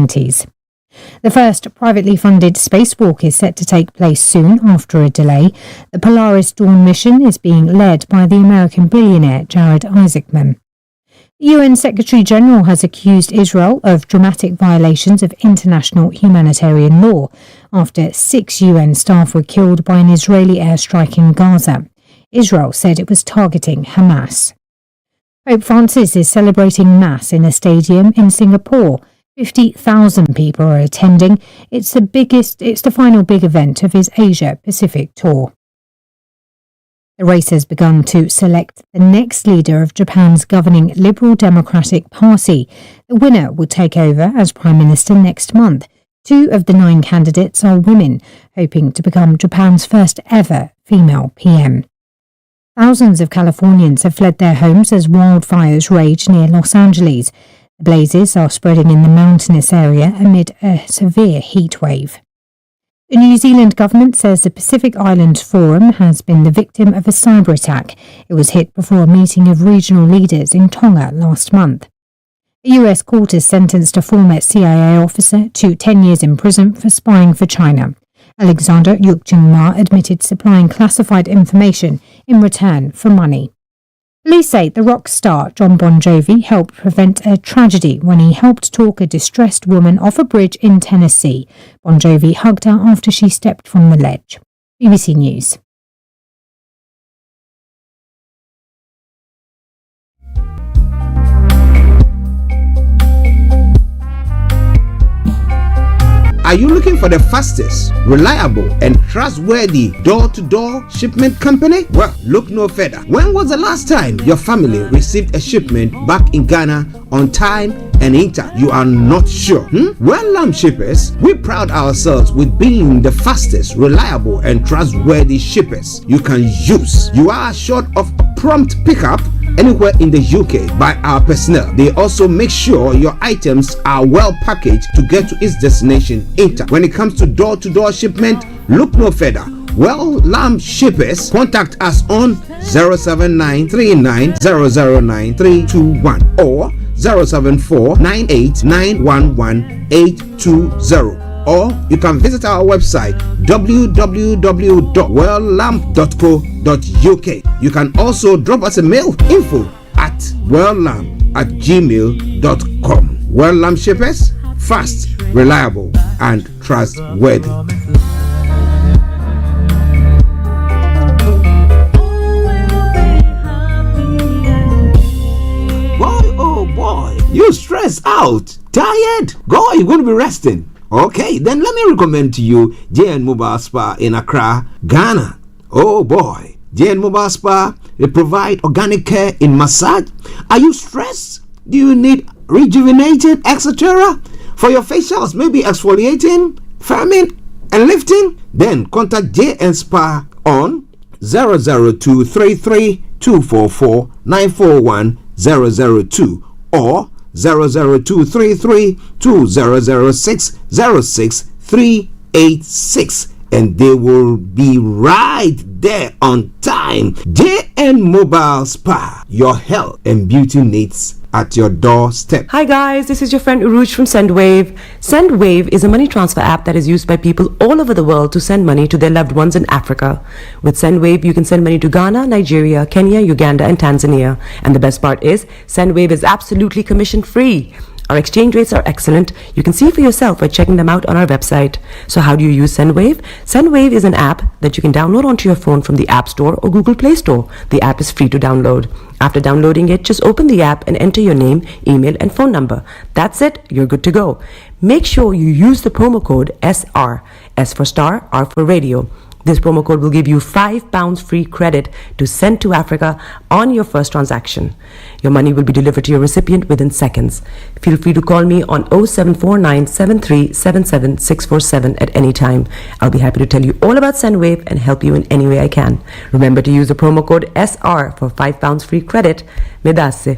1990s. The first privately funded spacewalk is set to take place soon after a delay. The Polaris Dawn mission is being led by the American billionaire Jared Isaacman. The UN Secretary-General has accused Israel of dramatic violations of international humanitarian law after 6 UN staff were killed by an Israeli airstrike in Gaza. Israel said it was targeting Hamas. Pope Francis is celebrating Mass in a stadium in Singapore. 50,000 people are attending. It's the final big event of his Asia-Pacific tour. The race has begun to select the next leader of Japan's governing Liberal Democratic Party. The winner will take over as Prime Minister next month. 2 of the 9 candidates are women, hoping to become Japan's first ever female PM. Thousands of Californians have fled their homes as wildfires rage near Los Angeles. The blazes are spreading in the mountainous area amid a severe heat wave. The New Zealand government says the Pacific Islands Forum has been the victim of a cyber attack. It was hit before a meeting of regional leaders in Tonga last month. A US court has sentenced a former CIA officer to 10 years in prison for spying for China. Alexander Yukchung-Ma admitted supplying classified information in return for money. Police say the rock star John Bon Jovi helped prevent a tragedy when he helped talk a distressed woman off a bridge in Tennessee. Bon Jovi hugged her after she stepped from the ledge. BBC News. Are you looking for the fastest, reliable, and trustworthy door-to-door shipment company? Well, look no further. When was the last time your family received a shipment back in Ghana on time and in time? You are not sure? Well, Lamb Shippers, we pride ourselves with being the fastest, reliable, and trustworthy shippers you can use. You are assured of prompt pickup anywhere in the UK by our personnel. They also make sure your items are well packaged to get to its destination in time. When it comes to door-to-door shipment, look no further. Well, Lamb Shippers, contact us on 07939009321 or 07498911820. Or you can visit our website www.welllamp.co.uk. You can also drop us a mail, info@welllamp@gmail.com. Well Lamp Shippers, fast, reliable, and trustworthy. Boy, oh boy, you stressed out, tired? Go, you're going to be resting. Okay, then let me recommend to you JN Mobile Spa in Accra, Ghana. Oh boy, JN Mobile Spa, they provide organic care in massage. Are you stressed? Do you need rejuvenated, etc.? For your facials, maybe exfoliating, firming, and lifting? Then contact JN Spa on 00233 244 941 002 or 00233 2006 06386, and they will be right there on time. JN Mobile Spa, your health and beauty needs at your doorstep. Hi guys, this is your friend Uruj from SendWave. SendWave is a money transfer app that is used by people all over the world to send money to their loved ones in Africa. With SendWave, you can send money to Ghana, Nigeria, Kenya, Uganda, and Tanzania. And the best part is, SendWave is absolutely commission free. Our exchange rates are excellent. You can see for yourself by checking them out on our website. So how do you use SendWave? SendWave is an app that you can download onto your phone from the App Store or Google Play Store. The app is free to download. After downloading it, just open the app and enter your name, email, and phone number. That's it. You're good to go. Make sure you use the promo code SR. S for Star, R for Radio. This promo code will give you £5 free credit to send to Africa on your first transaction. Your money will be delivered to your recipient within seconds. Feel free to call me on 0749 7377 647 at any time. I'll be happy to tell you all about SendWave and help you in any way I can. Remember to use the promo code SR for £5 free credit. Medasse.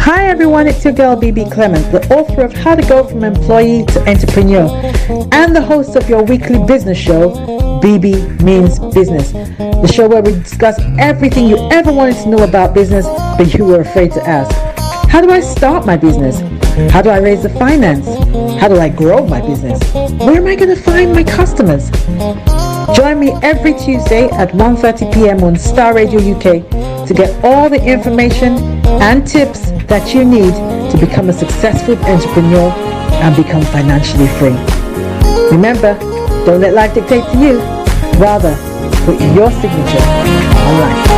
Hi everyone, it's your girl BB Clement, the author of How to Go From Employee to Entrepreneur and the host of your weekly business show, BB Means Business, the show where we discuss everything you ever wanted to know about business but you were afraid to ask. How do I start my business? How do I raise the finance? How do I grow my business? Where am I going to find my customers? Join me every Tuesday at 1:30 p.m. on Starr Radio UK to get all the information and tips that you need to become a successful entrepreneur and become financially free. Remember, don't let life dictate to you. Rather, put your signature on life.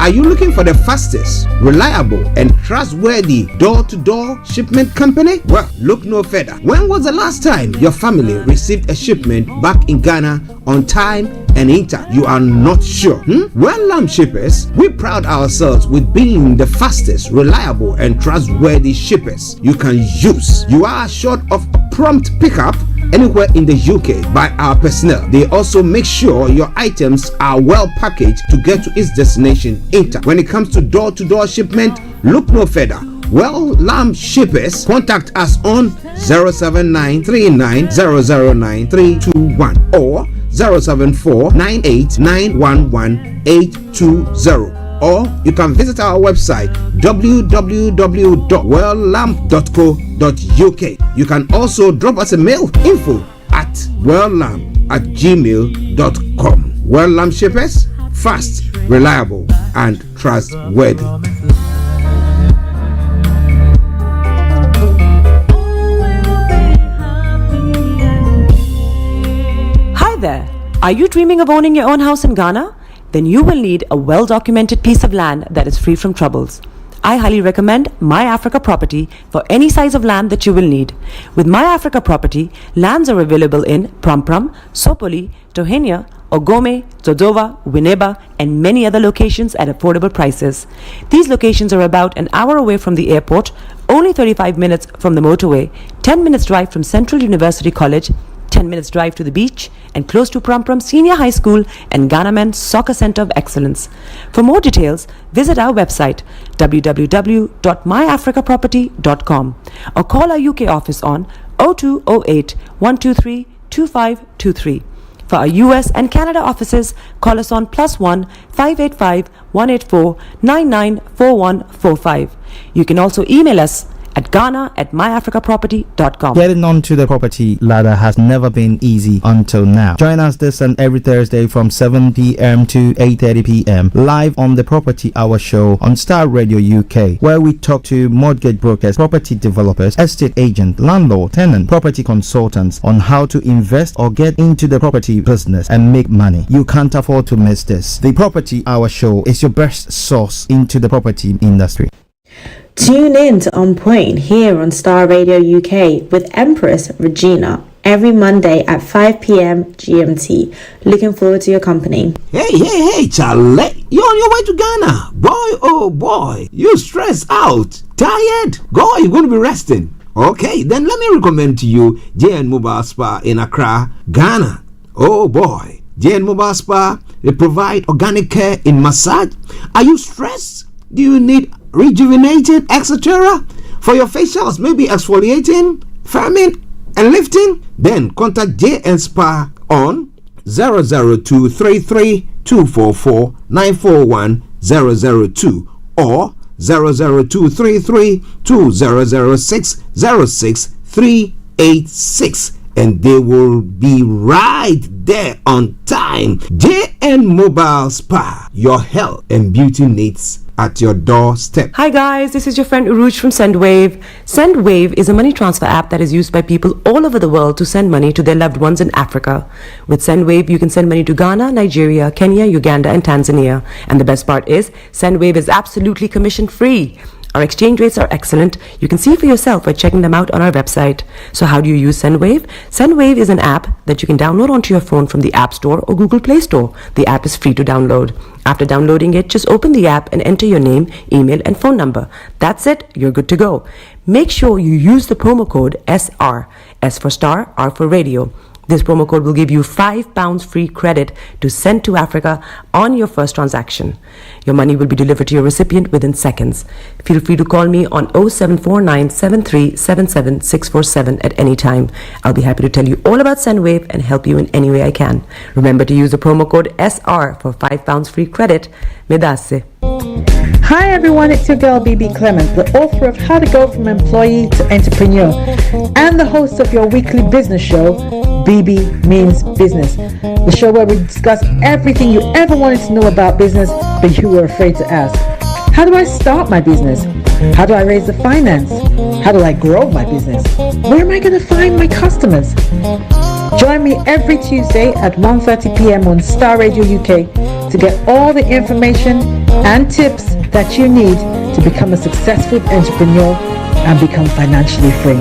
Are you looking for the fastest, reliable, and trustworthy door-to-door shipment company? Well, look no further. When was the last time your family received a shipment back in Ghana on time and in time? You are not sure? Well, Lamb Shippers, we pride ourselves with being the fastest, reliable, and trustworthy shippers you can use. You are assured of prompt pickup anywhere in the UK by our personnel. They also make sure your items are well packaged to get to its destination in time. When it comes to door-to-door shipment, look no further. Well, Lamb Shippers, contact us on 07939009321 or 07498911820. Or you can visit our website www.welllamb.co.uk. You can also drop us a mail, info@welllamb@gmail.com. Well Lamb Shippers, fast, reliable, and trustworthy. Hi there. Are you dreaming of owning your own house in Ghana? Then you will need a well-documented piece of land that is free from troubles. I highly recommend My Africa Property for any size of land that you will need. With My Africa Property, lands are available in Pram, Sopoli, Tohenia, Ogome, Dodova, Winneba, and many other locations at affordable prices. These locations are about an hour away from the airport, only 35 minutes from the motorway, 10 minutes drive from Central University College, 10 minutes drive to the beach, and close to Pram Senior High School and Ghana Men's Soccer Center of Excellence. For more details, visit our website www.myafricaproperty.com or call our UK office on 0208 123 2523. For our US and Canada offices, call us on +1 585 184 994145. You can also email us at ghana@myafricaproperty.com. Getting onto the property ladder has never been easy until now. Join us this and every Thursday from 7 p.m. to 8:30 p.m. live on the Property Hour Show on Starr Radio UK, where we talk to mortgage brokers, property developers, estate agents, landlord, tenant, property consultants on how to invest or get into the property business and make money. You can't afford to miss this. The Property Hour Show is your best source into the property industry. Tune in to On Point here on Starr Radio UK with Empress Regina every Monday at 5 p.m. GMT. Looking forward to your company. Hey, Charlie. You're on your way to Ghana. Boy, oh boy. You stressed out. Tired? Go, you're going to be resting. Okay, then let me recommend to you JN Mobile Spa in Accra, Ghana. Oh boy. JN Mobile Spa, they provide organic care in massage. Are you stressed? Do you need rejuvenated, etc.? For your facials, maybe exfoliating, firming, and lifting? Then contact JN Spa on 00233 244 941 002 or 00233 2006 06386, and they will be right there on time. JN Mobile Spa, your health and beauty needs at your doorstep. Hi guys, this is your friend Uruj from SendWave. SendWave is a money transfer app that is used by people all over the world to send money to their loved ones in Africa. With SendWave, you can send money to Ghana, Nigeria, Kenya, Uganda, and Tanzania. And the best part is, SendWave is absolutely commission free. Our exchange rates are excellent. You can see for yourself by checking them out on our website. So how do you use SendWave? SendWave is an app that you can download onto your phone from the App Store or Google Play Store. The app is free to download. After downloading it, just open the app and enter your name, email, and phone number. That's it. You're good to go. Make sure you use the promo code SR, S for Star, R for Radio. This promo code will give you £5 free credit to send to Africa on your first transaction. Your money will be delivered to your recipient within seconds. Feel free to call me on 0749 7377 647 at any time. I'll be happy to tell you all about SendWave and help you in any way I can. Remember to use the promo code SR for £5 free credit. Medasse. Hi everyone, it's your girl BB Clement, the author of How to Go From Employee to Entrepreneur and the host of your weekly business show, BB Means Business, the show where we discuss everything you ever wanted to know about business but you were afraid to ask. How do I start my business? How do I raise the finance? How do I grow my business? Where am I going to find my customers? Join me every Tuesday at 1:30 p.m. on Starr Radio UK to get all the information and tips that you need to become a successful entrepreneur and become financially free.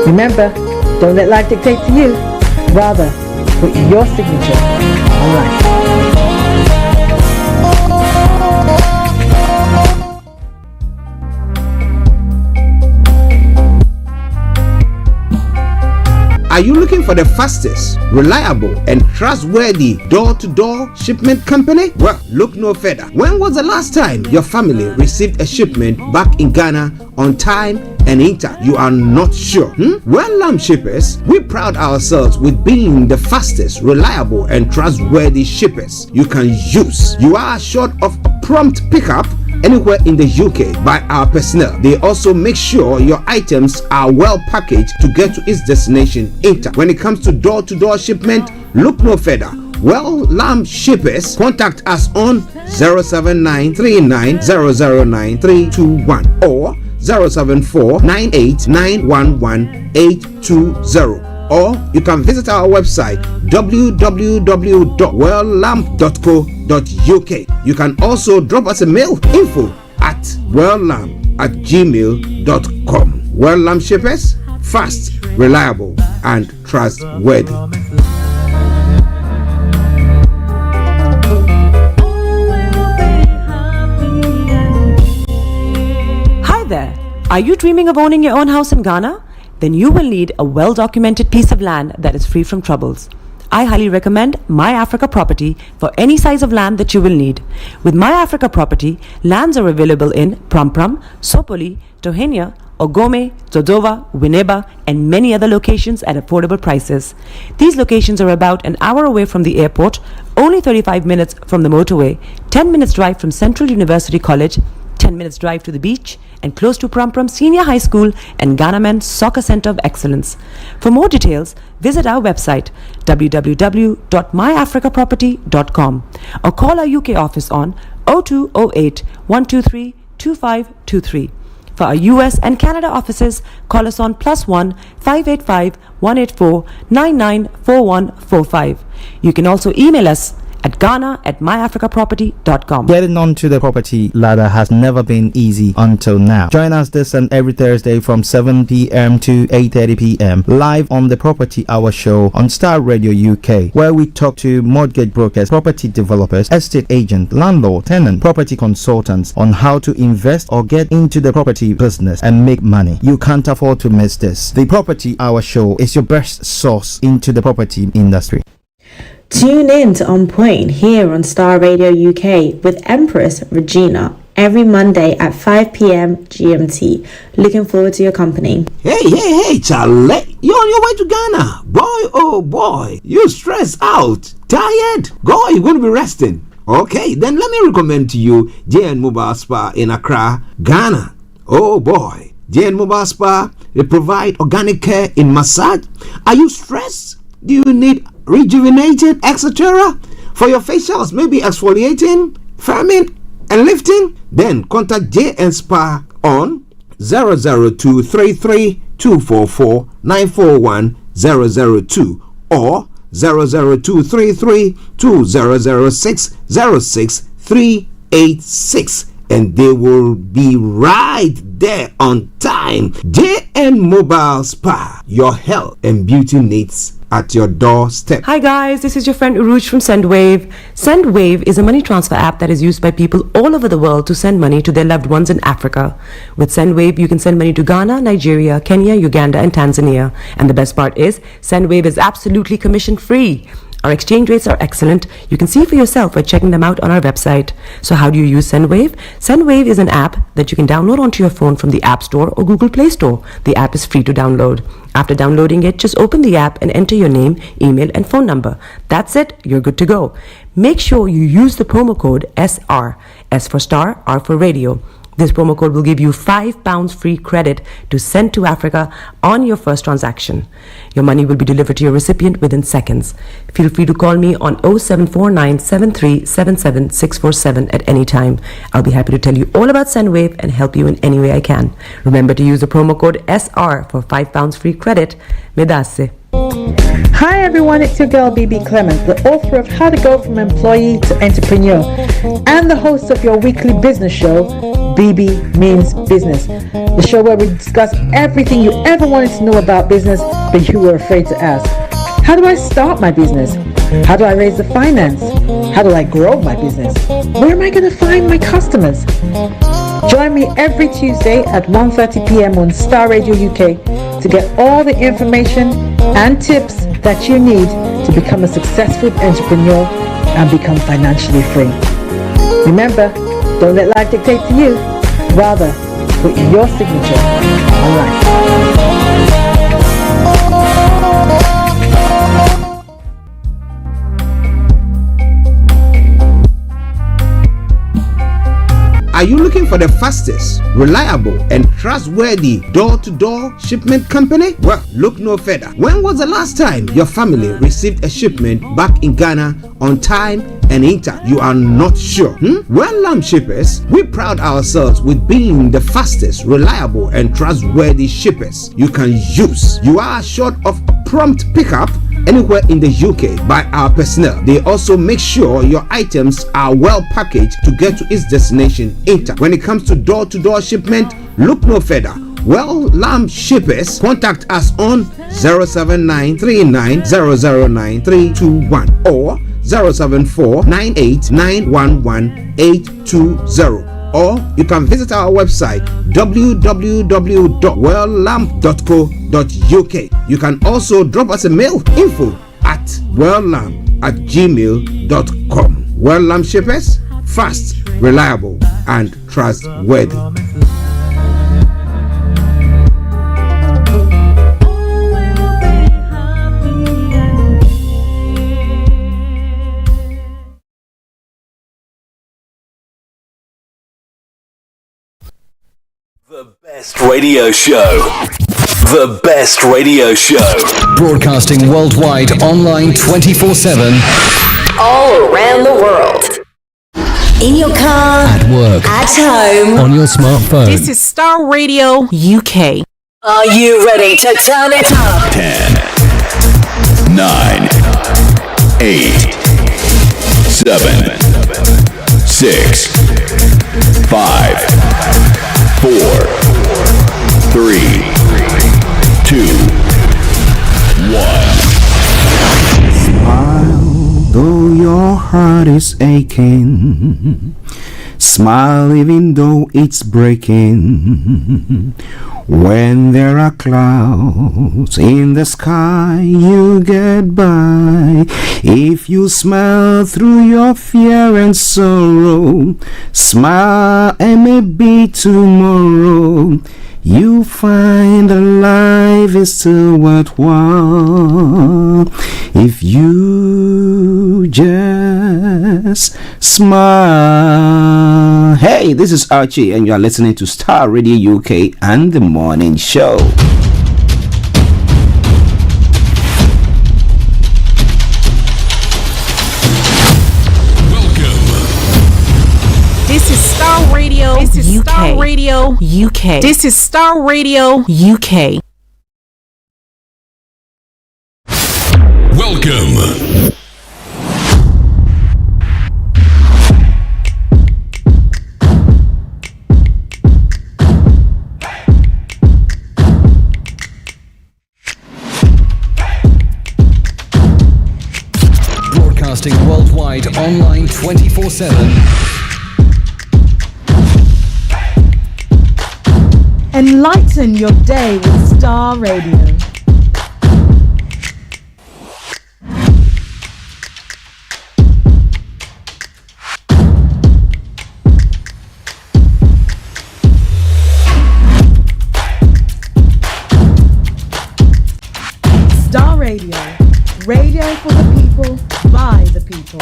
Remember, don't let life dictate to you. Rather, put your signature on life. Are you looking for the fastest, reliable, and trustworthy door-to-door shipment company? Well, look no further. When was the last time your family received a shipment back in Ghana on time and in time? You are not sure? Well, Lamb Shippers, we pride ourselves with being the fastest, reliable, and trustworthy shippers you can use. You are assured of a prompt pickup anywhere in the UK by our personnel. They also make sure your items are well packaged to get to its destination in time. When it comes to door-to-door shipment, look no further. Well, Lamb Shippers, contact us on 07939009321 or 07498911820. Or you can visit our website www.welllamp.co.uk. You can also drop us a mail, info@welllamp@gmail.com. Well Lamp Shippers, fast, reliable, and trustworthy. Hi there. Are you dreaming of owning your own house in Ghana? Then you will need a well-documented piece of land that is free from troubles. I highly recommend My Africa Property for any size of land that you will need. With My Africa Property, lands are available in Pram, Sopoli, Tohenia, Ogome, Dodova, Winneba, and many other locations at affordable prices. These locations are about an hour away from the airport, only 35 minutes from the motorway, 10 minutes drive from Central University College, 10 minutes drive to the beach, and close to Pram Senior High School and Ghana Men's Soccer Center of Excellence. For more details, visit our website www.myafricaproperty.com or call our UK office on 0208 123 2523. For our US and Canada offices, call us on +1 585 184 994145. You can also email us at ghana@myafricaproperty.com. Getting onto the property ladder has never been easy until now. Join us this and every Thursday from 7 p.m. to 8:30 p.m. live on the Property Hour show on Starr Radio UK, where we talk to mortgage brokers, property developers, estate agents, landlord, tenant, property consultants on how to invest or get into the property business and make money. You can't afford to miss this. The Property Hour show is your best source into the property industry. Tune in to On Point here on Starr Radio UK with Empress Regina every Monday at 5 p.m. GMT. Looking forward to your company. Hey, Charlie. You're on your way to Ghana. Boy, oh boy. You stressed out. Tired? Go, you're going to be resting. Okay, then let me recommend to you JN Mobile Spa in Accra, Ghana. Oh boy. JN Mobile Spa, they provide organic care in massage. Are you stressed? Do you need rejuvenated, etc.? For your facials, maybe exfoliating, firming, and lifting? Then contact JN Spa on 00233 244 941 002 or 00233 2006 06386, and they will be right there on time. JN Mobile Spa, your health and beauty needs at your doorstep. Hi guys, this is your friend Uruj from SendWave. SendWave is a money transfer app that is used by people all over the world to send money to their loved ones in Africa. With SendWave, you can send money to Ghana, Nigeria, Kenya, Uganda, and Tanzania. And the best part is, SendWave is absolutely commission free. Our exchange rates are excellent. You can see for yourself by checking them out on our website. So how do you use SendWave? SendWave is an app that you can download onto your phone from the App Store or Google Play Store. The app is free to download. After downloading it, just open the app and enter your name, email, and phone number. That's it. You're good to go. Make sure you use the promo code SR. S for Star, R for Radio. This promo code will give you £5 free credit to send to Africa on your first transaction. Your money will be delivered to your recipient within seconds. Feel free to call me on 0749 7377 647 at any time. I'll be happy to tell you all about SendWave and help you in any way I can. Remember to use the promo code SR for £5 free credit. Medasse. Hi everyone, it's your girl BB Clement, the author of How to Go From Employee to Entrepreneur and the host of your weekly business show, BB Means Business, the show where we discuss everything you ever wanted to know about business but you were afraid to ask. How do I start my business? How do I raise the finance? How do I grow my business? Where am I going to find my customers? Join me every Tuesday at 1:30 p.m. on Starr Radio UK to get all the information and tips that you need to become a successful entrepreneur and become financially free. Remember, don't let life dictate to you. Rather, put your signature on life. Are you looking for the fastest, reliable, and trustworthy door-to-door shipment company? Well, look no further. When was the last time your family received a shipment back in Ghana on time and intact? You are not sure? Well, Lamb Shippers, we pride ourselves with being the fastest, reliable, and trustworthy shippers you can use. You are assured of prompt pickup anywhere in the UK by our personnel. They also make sure your items are well packaged to get to its destination intact. When it comes to door-to-door shipment, look no further. Well, Lamb Shippers, contact us on 07939009321 or 07498911820. Or you can visit our website www.welllamp.co.uk. You can also drop us a mail, info@welllamp@gmail.com. Well Lamp Shippers, fast, reliable, and trustworthy. The best radio show. The best radio show. Broadcasting worldwide, online 24/7. All around the world. In your car. At work. At home. On your smartphone. This is Starr Radio UK. Are you ready to turn it up? 10, 9, 8, 7, 6, 5, 4, 3, 2, 1. Smile, though your heart is aching. Smile even though it's breaking. When there are clouds in the sky, you get by. If you smile through your fear and sorrow, smile and maybe tomorrow you find that life is still worthwhile if you just smile. Hey, this is Archie and you are listening to Starr Radio UK and the Morning Show. This is Starr Radio. This is UK. Starr Radio UK. This is Starr Radio UK. Welcome. worldwide online 24/7. Enlighten your day with Starr Radio. Starr Radio. Radio for the people, by the people.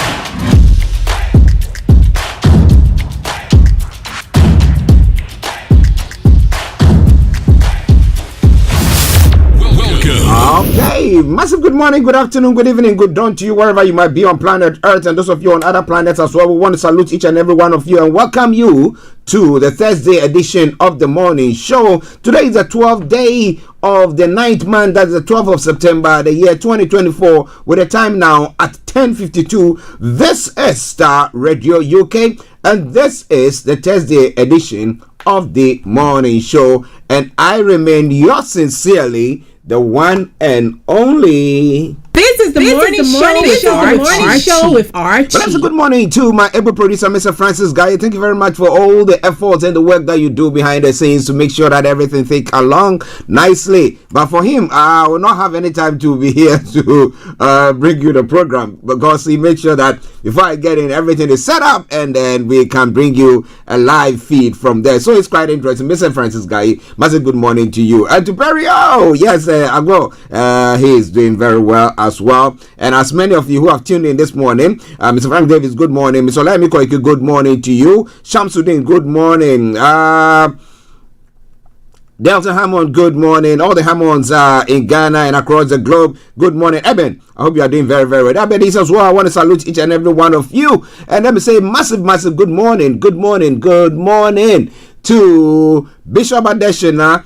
Okay, massive good morning, good afternoon, good evening, good dawn to you wherever you might be on planet Earth and those of you on other planets as well. We want to salute each and every one of you and welcome you to the Thursday edition of the morning show. Today is the 12th day of the 9th month, that's the 12th of September, the year 2024, with a time now at 10:52. This is Starr Radio UK and this is the Thursday edition of the morning show, and I remain yours sincerely, the one and only. This is the morning show with Archie. But that's a good morning to my able producer, Mr. Francis Guy. Thank you very much for all the efforts and the work that you do behind the scenes to make sure that everything takes along nicely. But for him, I will not have any time to be here to bring you the program because he makes sure that before I get in, everything is set up and then we can bring you a live feed from there. So it's quite interesting. Mr. Francis Guy, massive good morning to you. And to Perry, oh, yes, Agbo, he is doing very well as well. And as many of you who have tuned in this morning, Mr. Frank Davis, good morning. Mr. Olami Koike, good morning to you. Shamsuddin, good morning. Delta Hammond, good morning. All the Hammonds in Ghana and across the globe, good morning. Eben, I hope you are doing very, very well. Eben is as well. I want to salute each and every one of you. And let me say massive, massive good morning, good morning, good morning to Bishop Adeshina,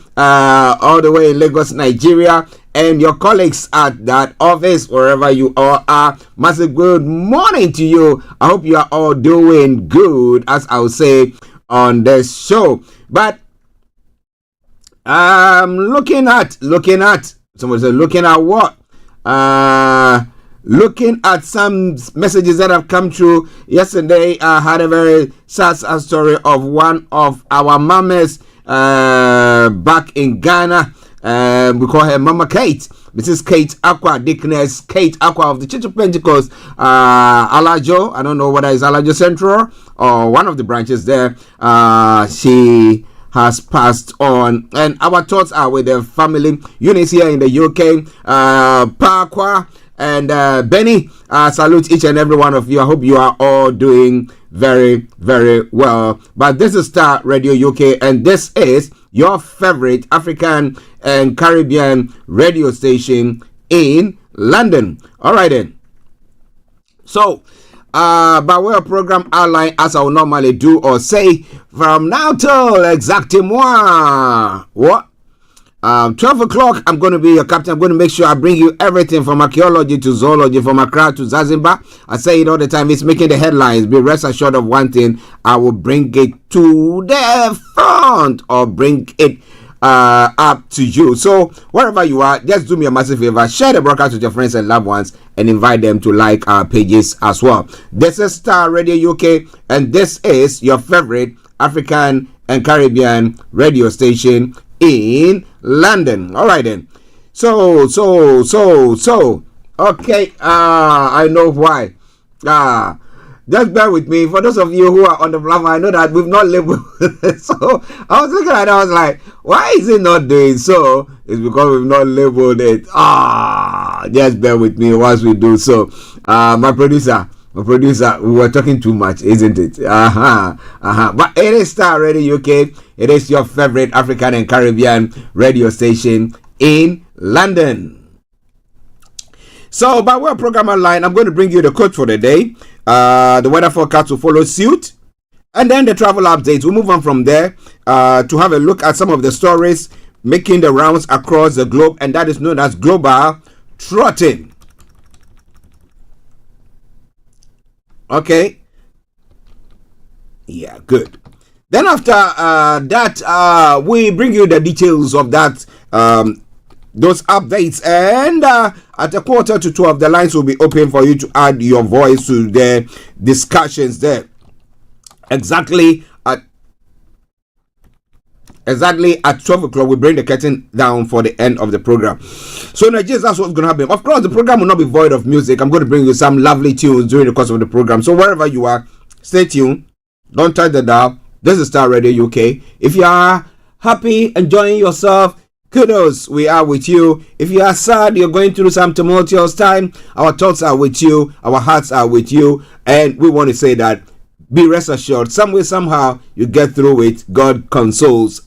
all the way in Lagos, Nigeria, and your colleagues at that office, wherever you all are. Massive good morning to you. I hope you are all doing good, as I'll say on this show. But looking at someone said looking at what? Looking at some messages that have come through yesterday. I had a very sad story of one of our mamas back in Ghana. We call her Mama Kate, Mrs. Kate Aqua, Dickness Kate Aqua of the Church of Pentecost, Alajo. I don't know whether it's Alajo Central or one of the branches there. She has passed on, and our thoughts are with the family. Eunice here in the UK, Pakwa and Benny. Salute each and every one of you. I hope you are all doing very, very well. But this is Starr Radio UK, and this is your favorite African and Caribbean radio station in London. All right then. So, by way of program outline, as I will normally do or say, from now till exactement what? 12 o'clock, I'm going to be your captain. I'm going to make sure I bring you everything from archaeology to zoology, from Accra to Zanzibar. I say it all the time. It's making the headlines. Be rest assured of one thing. I will bring it to the front or bring it up to you. So wherever you are, just do me a massive favor. Share the broadcast with your friends and loved ones and invite them to like our pages as well. This is Starr Radio UK, and this is your favorite African and Caribbean radio station in London. All right then. So okay, I know why. Just bear with me. For those of you who are on the platform, I know that we've not labeled so I was looking at it, I was like, why is it not doing so? It's because we've not labeled it. Just bear with me once we do so. My producer, we were talking too much, isn't it? But it is Starr Radio UK. It is your favorite African and Caribbean radio station in London. So, by way of program online, I'm going to bring you the quote for the day. The weather forecast will follow suit. And then the travel updates. We'll move on from there to have a look at some of the stories making the rounds across the globe. And that is known as global trotting. Okay. Yeah, good. Then after that, we bring you the details of that those updates. And at a 11:45, the lines will be open for you to add your voice to the discussions there. Exactly at 12 o'clock, we bring the curtain down for the end of the program. So, Nigerians, that's what's going to happen. Of course, the program will not be void of music. I'm going to bring you some lovely tunes during the course of the program. So, wherever you are, stay tuned. Don't touch the dial. This is Starr Radio UK. If you are happy, enjoying yourself, kudos, we are with you. If you are sad, you're going through some tumultuous time, our thoughts are with you, our hearts are with you, and we want to say that be rest assured, some way, somehow, you get through it. God comforts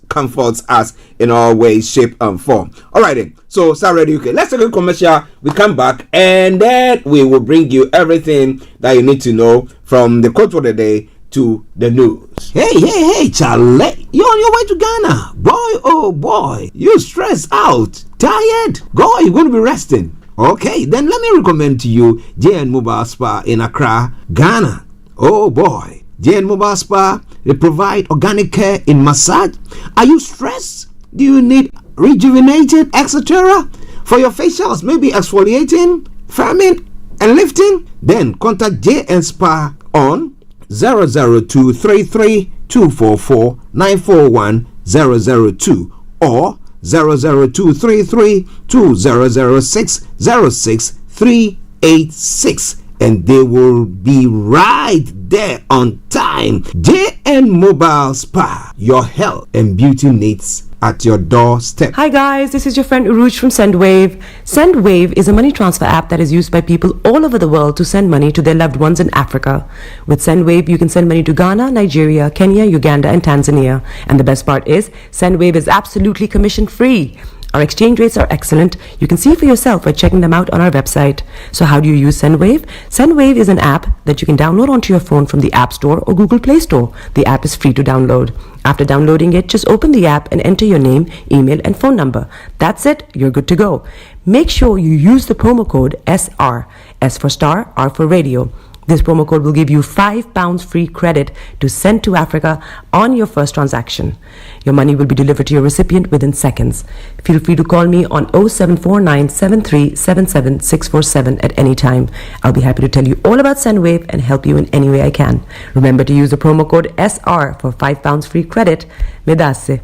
us in all ways, shape, and form. All right, then. So, Starr Radio UK. Let's take a commercial. We come back, and then we will bring you everything that you need to know from the quote for the day to the news. Hey, Charlie. You're on your way to Ghana. Boy, oh boy. You stressed out. Tired? Go, you're going to be resting. Okay, then let me recommend to you JN Mobile Spa in Accra, Ghana. Oh boy, JN Mobile Spa, they provide organic care in massage. Are you stressed? Do you need rejuvenated, etc.? For your facials, maybe exfoliating, firming, and lifting? Then contact JN Spa on 00233 244 941 002 or 00233 2006 06386. And they will be right there on time. JN Mobile Spa, your health and beauty needs at your doorstep. Hi guys, this is your friend Uruj from SendWave. SendWave is a money transfer app that is used by people all over the world to send money to their loved ones in Africa. With SendWave, you can send money to Ghana, Nigeria, Kenya, Uganda, and Tanzania. And the best part is, SendWave is absolutely commission free. Our exchange rates are excellent. You can see for yourself by checking them out on our website. So how do you use SendWave? SendWave is an app that you can download onto your phone from the App Store or Google Play Store. The app is free to download. After downloading it, just open the app and enter your name, email, and phone number. That's it. You're good to go. Make sure you use the promo code SR. S for Star, R for Radio. This promo code will give you £5 free credit to send to Africa on your first transaction. Your money will be delivered to your recipient within seconds. Feel free to call me on 0749 7377 647 at any time. I'll be happy to tell you all about SendWave and help you in any way I can. Remember to use the promo code SR for £5 free credit. Medasse.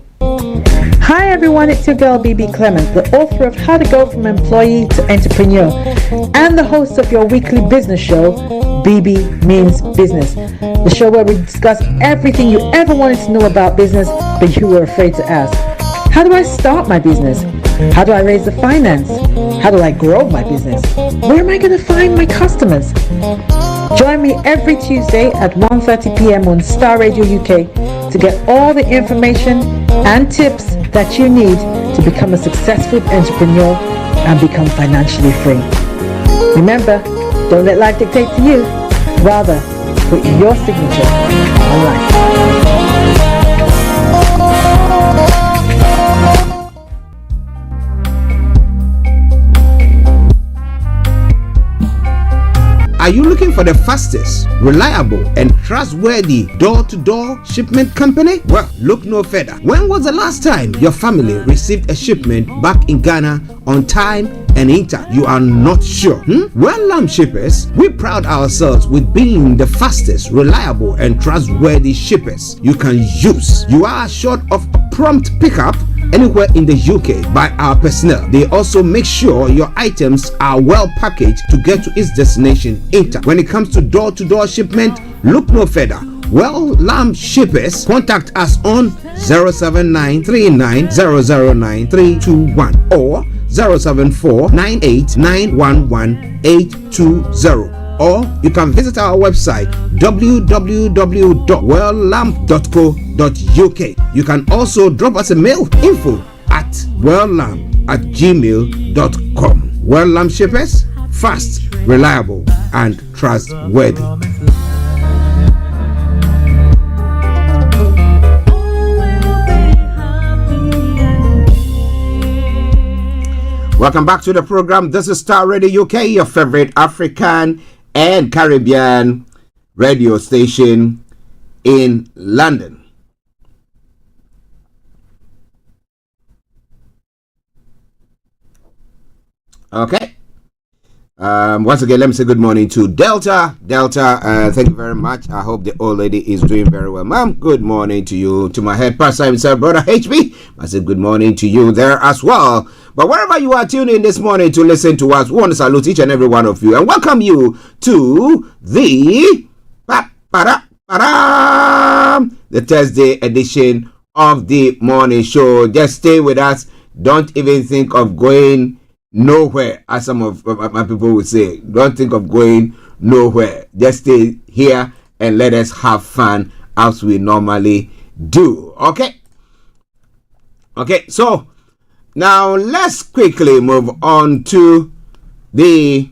Hi everyone, it's your girl BB Clement, the author of How to Go from Employee to Entrepreneur and the host of your weekly business show, BB Means Business, the show where we discuss everything you ever wanted to know about business but you were afraid to ask. How do I start my business? How do I raise the finance? How do I grow my business? Where am I going to find my customers? Join me every Tuesday at 1:30 p.m. on Starr Radio UK to get all the information and tips that you need to become a successful entrepreneur and become financially free. Remember, don't let life dictate to you. Rather, put your signature on life. Are you looking for the fastest, reliable, and trustworthy door-to-door shipment company? Well, look no further. When was the last time your family received a shipment back in Ghana on time and intact? You are not sure? Well, Lamb Shippers, we pride ourselves with being the fastest, reliable, and trustworthy shippers you can use. You are assured of a prompt pickup anywhere in the UK by our personnel. They also make sure your items are well packaged to get to its destination intact. When it comes to door-to-door shipment, look no further. Well, Lamb Shippers, contact us on 07939009321 or 07498911820. Or you can visit our website www.welllamp.co.uk. You can also drop us a mail, info@welllamp@gmail.com. Well Lamp Shippers, fast, reliable, and trustworthy. Welcome back to the program. This is Starr Radio UK, your favorite African and Caribbean radio station in London. Okay. Once again, let me say good morning to Delta. Thank you very much. I hope the old lady is doing very well. Ma'am, good morning to you. To my head pastor himself, Brother HB, I said good morning to you there as well. But wherever you are tuning in this morning to listen to us, we want to salute each and every one of you and welcome you to the Thursday edition of the morning show. Just stay with us. Don't even think of going nowhere, as some of my people would say. Don't think of going nowhere. Just stay here and let us have fun as we normally do. Okay, so now let's quickly move on to the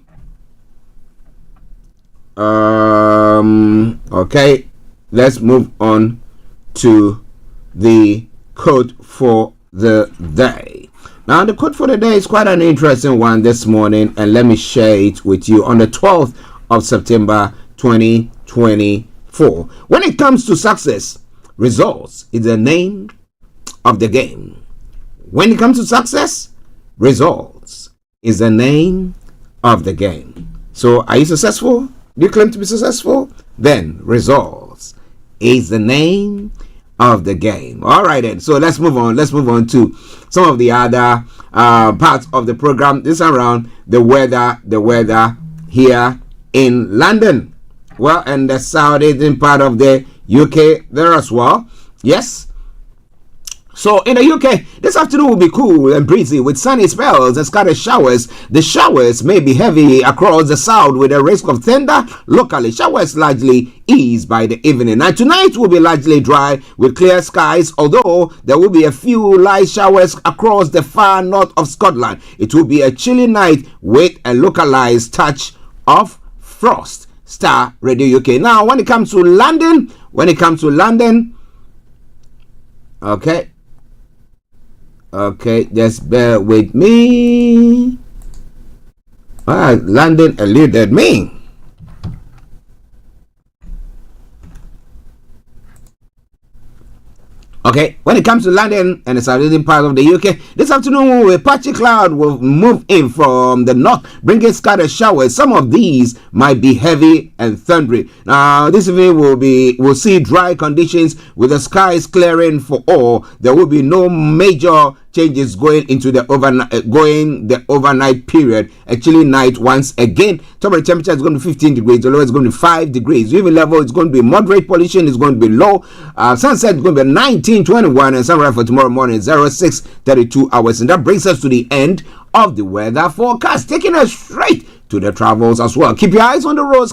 let's move on to the quote for the day. Now, the quote for the day is quite an interesting one this morning, and let me share it with you on the 12th of September 2024. When it comes to success, results is the name of the game. When it comes to success, results is the name of the game. So, are you successful? Do you claim to be successful? Then, results is the name of the game. All right, then. So let's move on. Let's move on to some of the other parts of the program. This around the weather here in London. Well, and the southeastern part of the UK there as well. Yes. So in the UK, this afternoon will be cool and breezy with sunny spells and scattered showers. The showers may be heavy across the south with a risk of thunder locally. Showers largely ease by the evening. Now tonight will be largely dry with clear skies, although there will be a few light showers across the far north of Scotland. It will be a chilly night with a localized touch of frost. Starr Radio UK. Now when it comes to London, Okay, just bear with me. London eluded me. Okay, when it comes to London and the southern part of the UK, this afternoon a patchy cloud will move in from the north, bringing scattered showers. Some of these might be heavy and thundery. Now, this evening we'll see dry conditions with the skies clearing for all. There will be no major changes going into the overnight period. Actually, night once again. Top of the temperature is going to be 15 degrees. The low is going to be 5 degrees. UV level is going to be moderate. Pollution is going to be low. Sunset is going to be 19:21, and sunrise for tomorrow morning 06:32 hours. And that brings us to the end of the weather forecast, taking us straight to the travels as well. Keep your eyes on the roads.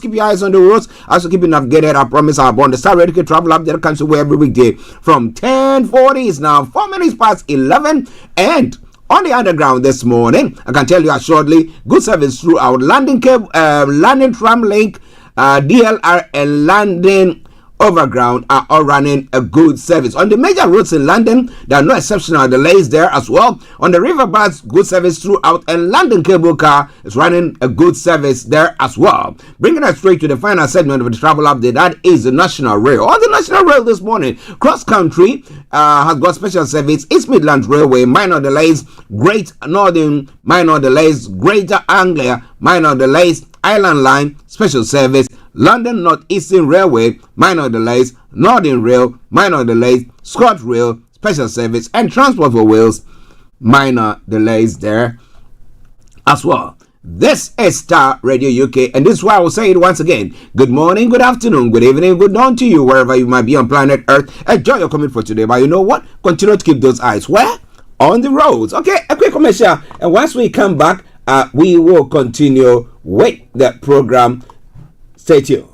Also keep it navigated. I promise I'll on the Starr Radio travel up there comes away every weekday from 10:40. It's now 4 minutes past 11, and on the underground this morning, I can tell you shortly, good service throughout London Tram Link, DLR and London Overground are all running a good service. On the major roads in London, there are no exceptional delays there as well. On the riverbeds, good service throughout, and London Cable Car is running a good service there as well. Bringing us straight to the final segment of the travel update, that is the National Rail. On the National Rail this morning, Cross Country has got special service. East Midlands Railway, minor delays. Great Northern, minor delays. Greater Anglia, minor delays. Island Line, special service. London North Eastern Railway, minor delays. Northern Rail, minor delays. ScotRail, special service. And Transport for Wales, minor delays there as well. This is Starr Radio UK, and this is why I will say it once again. Good morning, good afternoon, good evening, good dawn to you, wherever you might be on planet Earth. Enjoy your commute for today, but you know what? Continue to keep those eyes where? On the roads. Okay, a quick commercial, and once we come back, we will continue with the program. Stay tuned.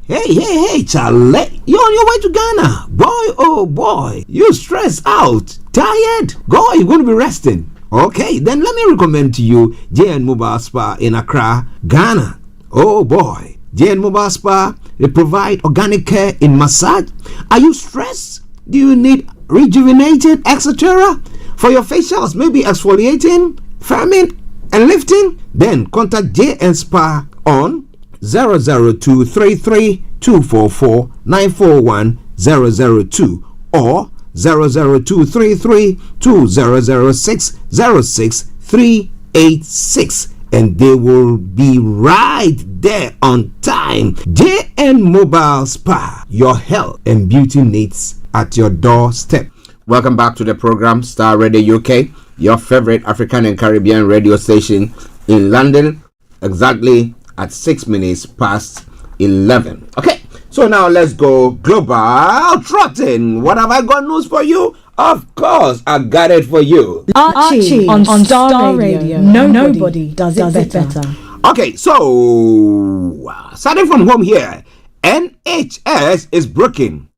Hey, Charlie, you're on your way to Ghana. Boy, oh boy, you stressed out, tired? Go, you're going to be resting. Okay, then let me recommend to you JN Mobile Spa in Accra, Ghana. Oh boy, JN Mobile Spa, they provide organic care in massage. Are you stressed? Do you need rejuvenated, etc.? For your facials, maybe exfoliating, firming, and lifting? Then contact JN Spa on 00233244941 002 or 00233200606 386, and they will be right there on time. JN Mobile Spa, your health and beauty needs at your doorstep. Welcome back to the program, Star Radio UK, your favorite African and Caribbean radio station in London, exactly at 6 minutes past 11. Okay, so now let's go global trotting. What have I got news for you? Of course, I got it for you. Archie on Starr Radio. Nobody does it better. Okay, so starting from home here, NHS is broken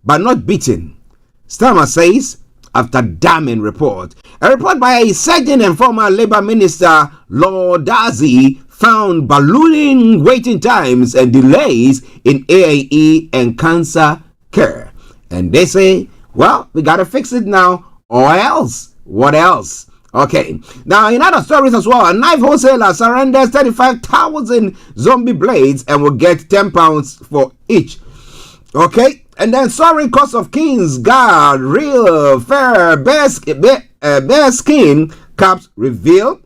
but not beaten, Starmer says after damning report. A report by a surgeon and former Labour Minister Lord Darcy found ballooning waiting times and delays in AAE and cancer care. And they say, well, we got to fix it now or else. What else? Okay. Now, in other stories as well, a knife wholesaler surrenders 35,000 zombie blades and will get £10 for each. Okay. And then soaring cost of King's Guard real fair bear skin caps revealed.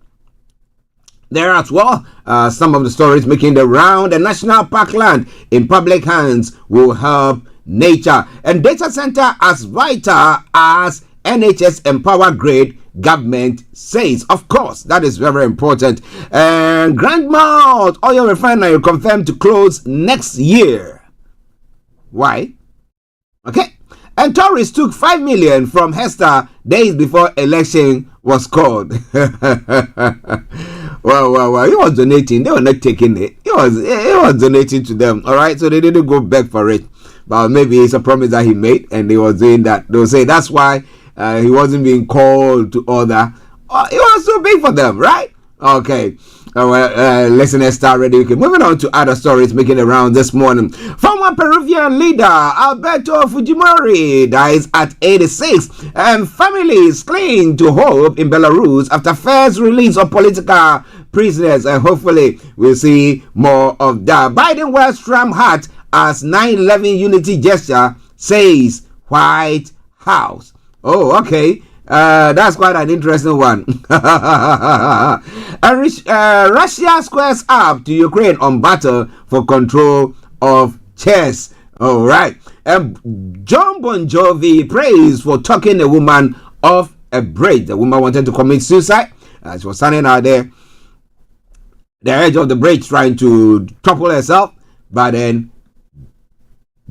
There as well, some of the stories making the round. The national parkland in public hands will help nature. And data center as vital as NHS Empower Grid government says. Of course, that is very important. And Grand Mount oil refinery confirmed to close next year. Why? Okay. And Tories took 5 million from Hester days before election was called. Well, he was donating. They were not taking it. He was donating to them. All right, so they didn't go back for it. But maybe it's a promise that he made, and they were doing that. They'll say that's why he wasn't being called to order. It was too big for them, right? Okay. Listeners, Star Radio UK. Moving on to other stories making the round this morning. Former Peruvian leader Alberto Fujimori dies at 86, and families cling to hope in Belarus after first release of political prisoners, and hopefully we'll see more of that. Biden wears Trump hat as 9/11 unity gesture, says White House. Oh, okay. That's quite an interesting one. Russia squares up to Ukraine on battle for control of chess. All right. John Bon Jovi praised for talking a woman off a bridge. The woman wanted to commit suicide. She was standing out there, the edge of the bridge, trying to topple herself. But then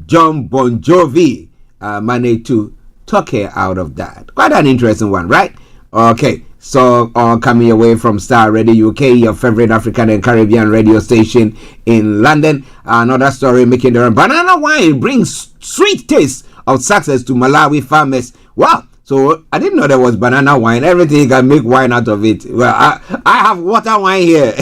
John Bon Jovi managed to talk her out of that. Quite an interesting one, right? Okay, so coming away from Star Radio UK, your favorite African and Caribbean radio station in London. Another story making the round. Banana wine brings sweet taste of success to Malawi farmers. Wow, so I didn't know there was banana wine. Everything you can make wine out of it. Well, I have water wine here.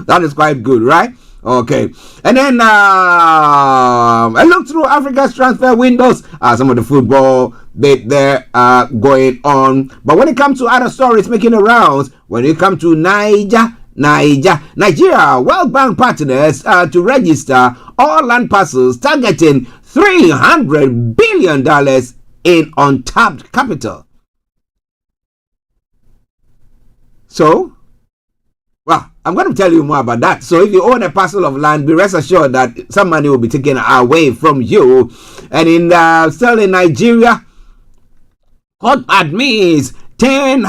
That is quite good, right? Okay, and then I look through Africa's transfer windows. Some of the football bit there going on, but when it comes to other stories making the rounds, when it comes to Nigeria, World Bank partners to register all land parcels targeting $300 billion in untapped capital. So, well, I'm going to tell you more about that. So if you own a parcel of land, be rest assured that some money will be taken away from you. And still in Nigeria, court admits 10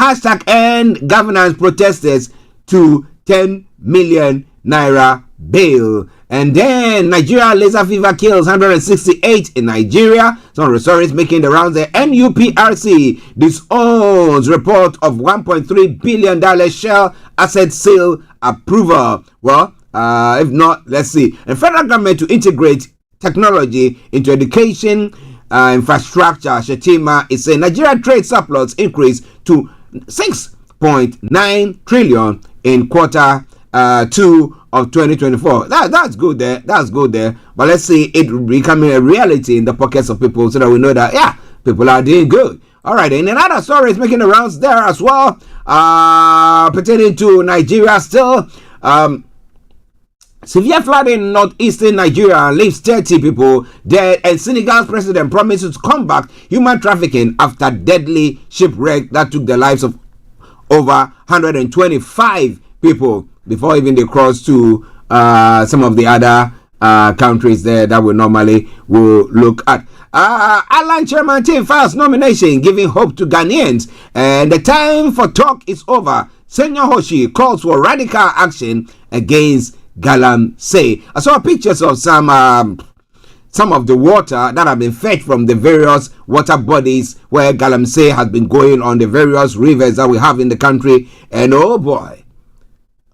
#end governance protesters to 10 million naira bail. And then Nigeria laser fever kills 168 in Nigeria. Some of the stories making the rounds. The NUPRC disowns report of $1.3 billion Shell asset sale approval. Well, if not, let's see. The federal government to integrate technology into education infrastructure. Shetima is saying Nigeria trade surplus increased to 6.9 trillion in quarter 2 of 2024. That's good there. That's good there. But let's see it becoming a reality in the pockets of people so that we know that, yeah, people are doing good. All right. And another story is making the rounds there as well, pertaining to Nigeria still. Severe flooding in northeastern Nigeria leaves 30 people dead, and Senegal's president promises to combat human trafficking after deadly shipwreck that took the lives of over 125 people before even they crossed to some of the other countries there that we normally will look at. Alan Chairman Team files nomination, giving hope to Ghanaians, and the time for talk is over. Senior Hoshi calls for radical action against Galamsey. I saw pictures of some of the water that have been fetched from the various water bodies where Galamsey has been going on the various rivers that we have in the country, and oh boy,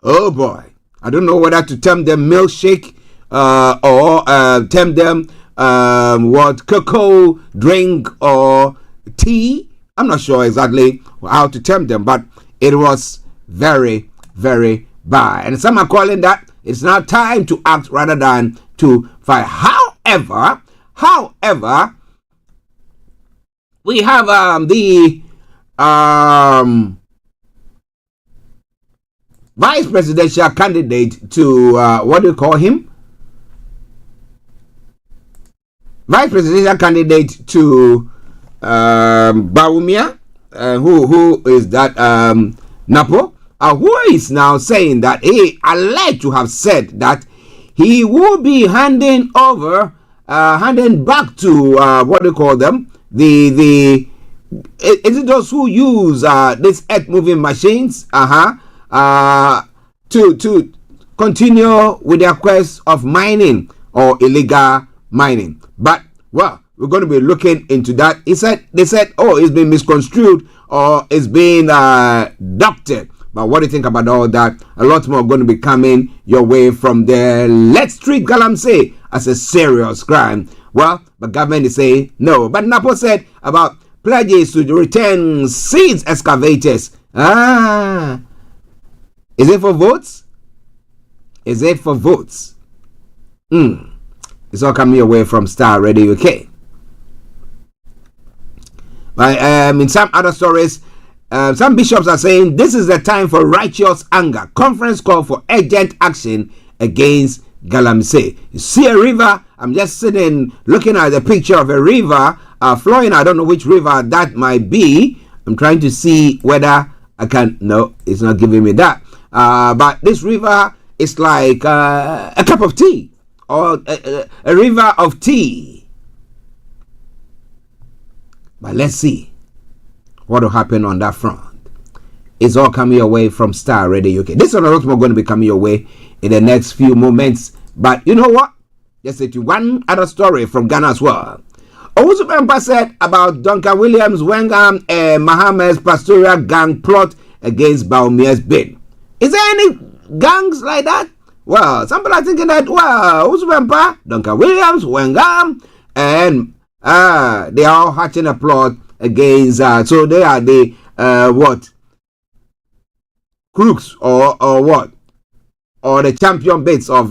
I don't know whether to term them milkshake or term them cocoa drink or tea. I'm not sure exactly how to term them, but it was very, very bad, and some are calling that it's now time to act rather than to fight. However, we have the vice presidential candidate to what do you call him? Vice presidential candidate to Baumia, who is that Napo? Who is now saying that he alleged to have said that he will be handing back to what do you call them? Is it those who use these earth moving machines? To continue with their quest of mining or illegal mining. But well, we're going to be looking into that. They said, oh, it's been misconstrued or it's been doctored. But what do you think about all that? A lot more going to be coming your way from there. Let's treat Galamsey as a serious crime. Well, the government is saying no. But Napo said about pledges to return seeds excavators. Is it for votes? Is it for votes? It's all coming your way from Starr Radio UK. But in some other stories, some bishops are saying this is the time for righteous anger. Conference call for urgent action against Galamsey. You see a river. I'm just sitting looking at the picture of a river flowing. I don't know which river that might be. I'm trying to see whether I can. No, it's not giving me that. But this river is like a cup of tea or a river of tea. But let's see what will happen on that front. It's all coming your way from Starr Radio UK. This one is going to be coming your way in the next few moments. But you know what? Just say to one other story from Ghana as well. Owusu said about Duncan Williams, Wengam, and Mohammed's pastoral gang plot against Baumia's bid. Is there any gangs like that? Well, some people are thinking that, well, Owusu Duncan Williams, Wengam, and they are all hatching a plot against, so they are the, what? Crooks or what? Or the champion bits of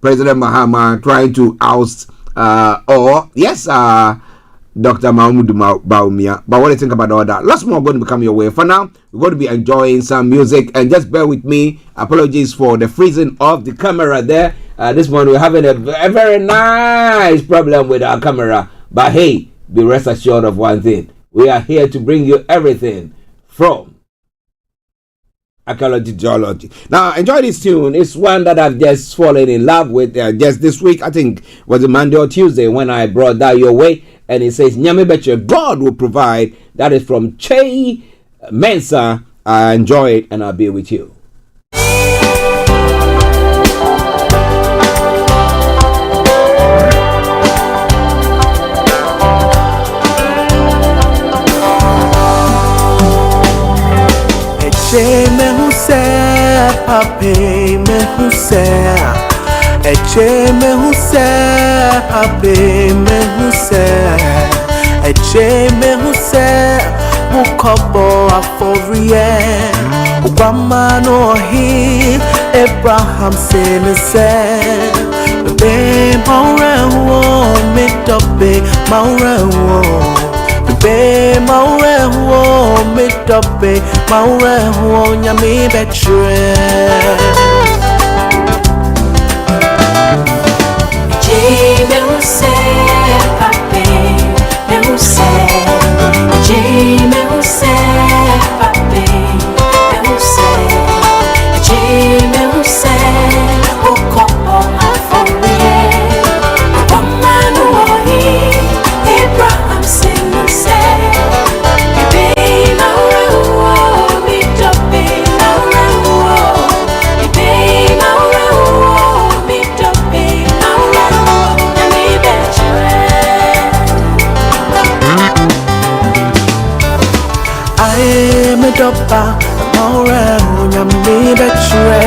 President Mahama trying to oust, Dr. Mahmoud Baumia. But what do you think about all that? Lots more going to be coming your way. For now, we're going to be enjoying some music, and just bear with me. Apologies for the freezing of the camera there. This morning we're having a very nice problem with our camera. But hey, be rest assured of one thing. We are here to bring you everything from archaeology, geology. Now, enjoy this tune. It's one that I've just fallen in love with just this week. I think was a Monday or Tuesday when I brought that your way. And it says, Nyame Betcha, God will provide. That is from Che Mensa. Enjoy it, and I'll be with you. Eche me huse, pape me huse. Eche me huse, pape me huse. Eche me huse, mukobo aforie. Obama no he, Abraham senese. Be maure wo, me tope maure wo. Be maure wo, me tope maure wo. Nyame betre. dopa, more unyami betre.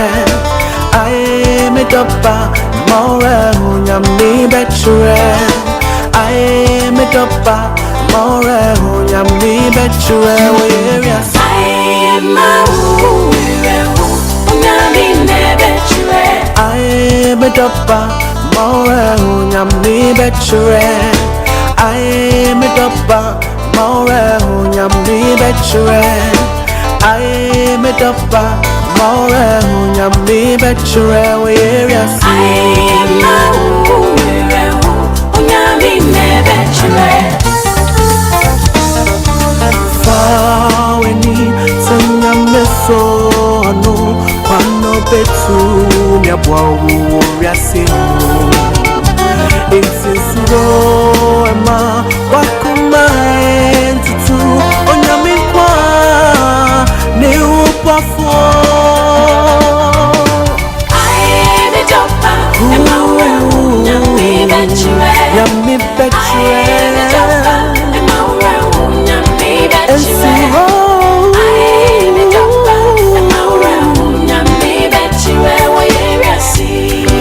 I'm a dopa, more unyami betre. I'm a dopa, more unyami betre. I'm a dopa, more unyami betre. I'm a dopa, more unyami betre. I'm a dopa, more unyami betre. Faweni sanyame sono kwano betu miabwa uriasimu insisuro ema wakuma entutu onyame kwa ne upafo ayeme dopa ema unyame betre yame betre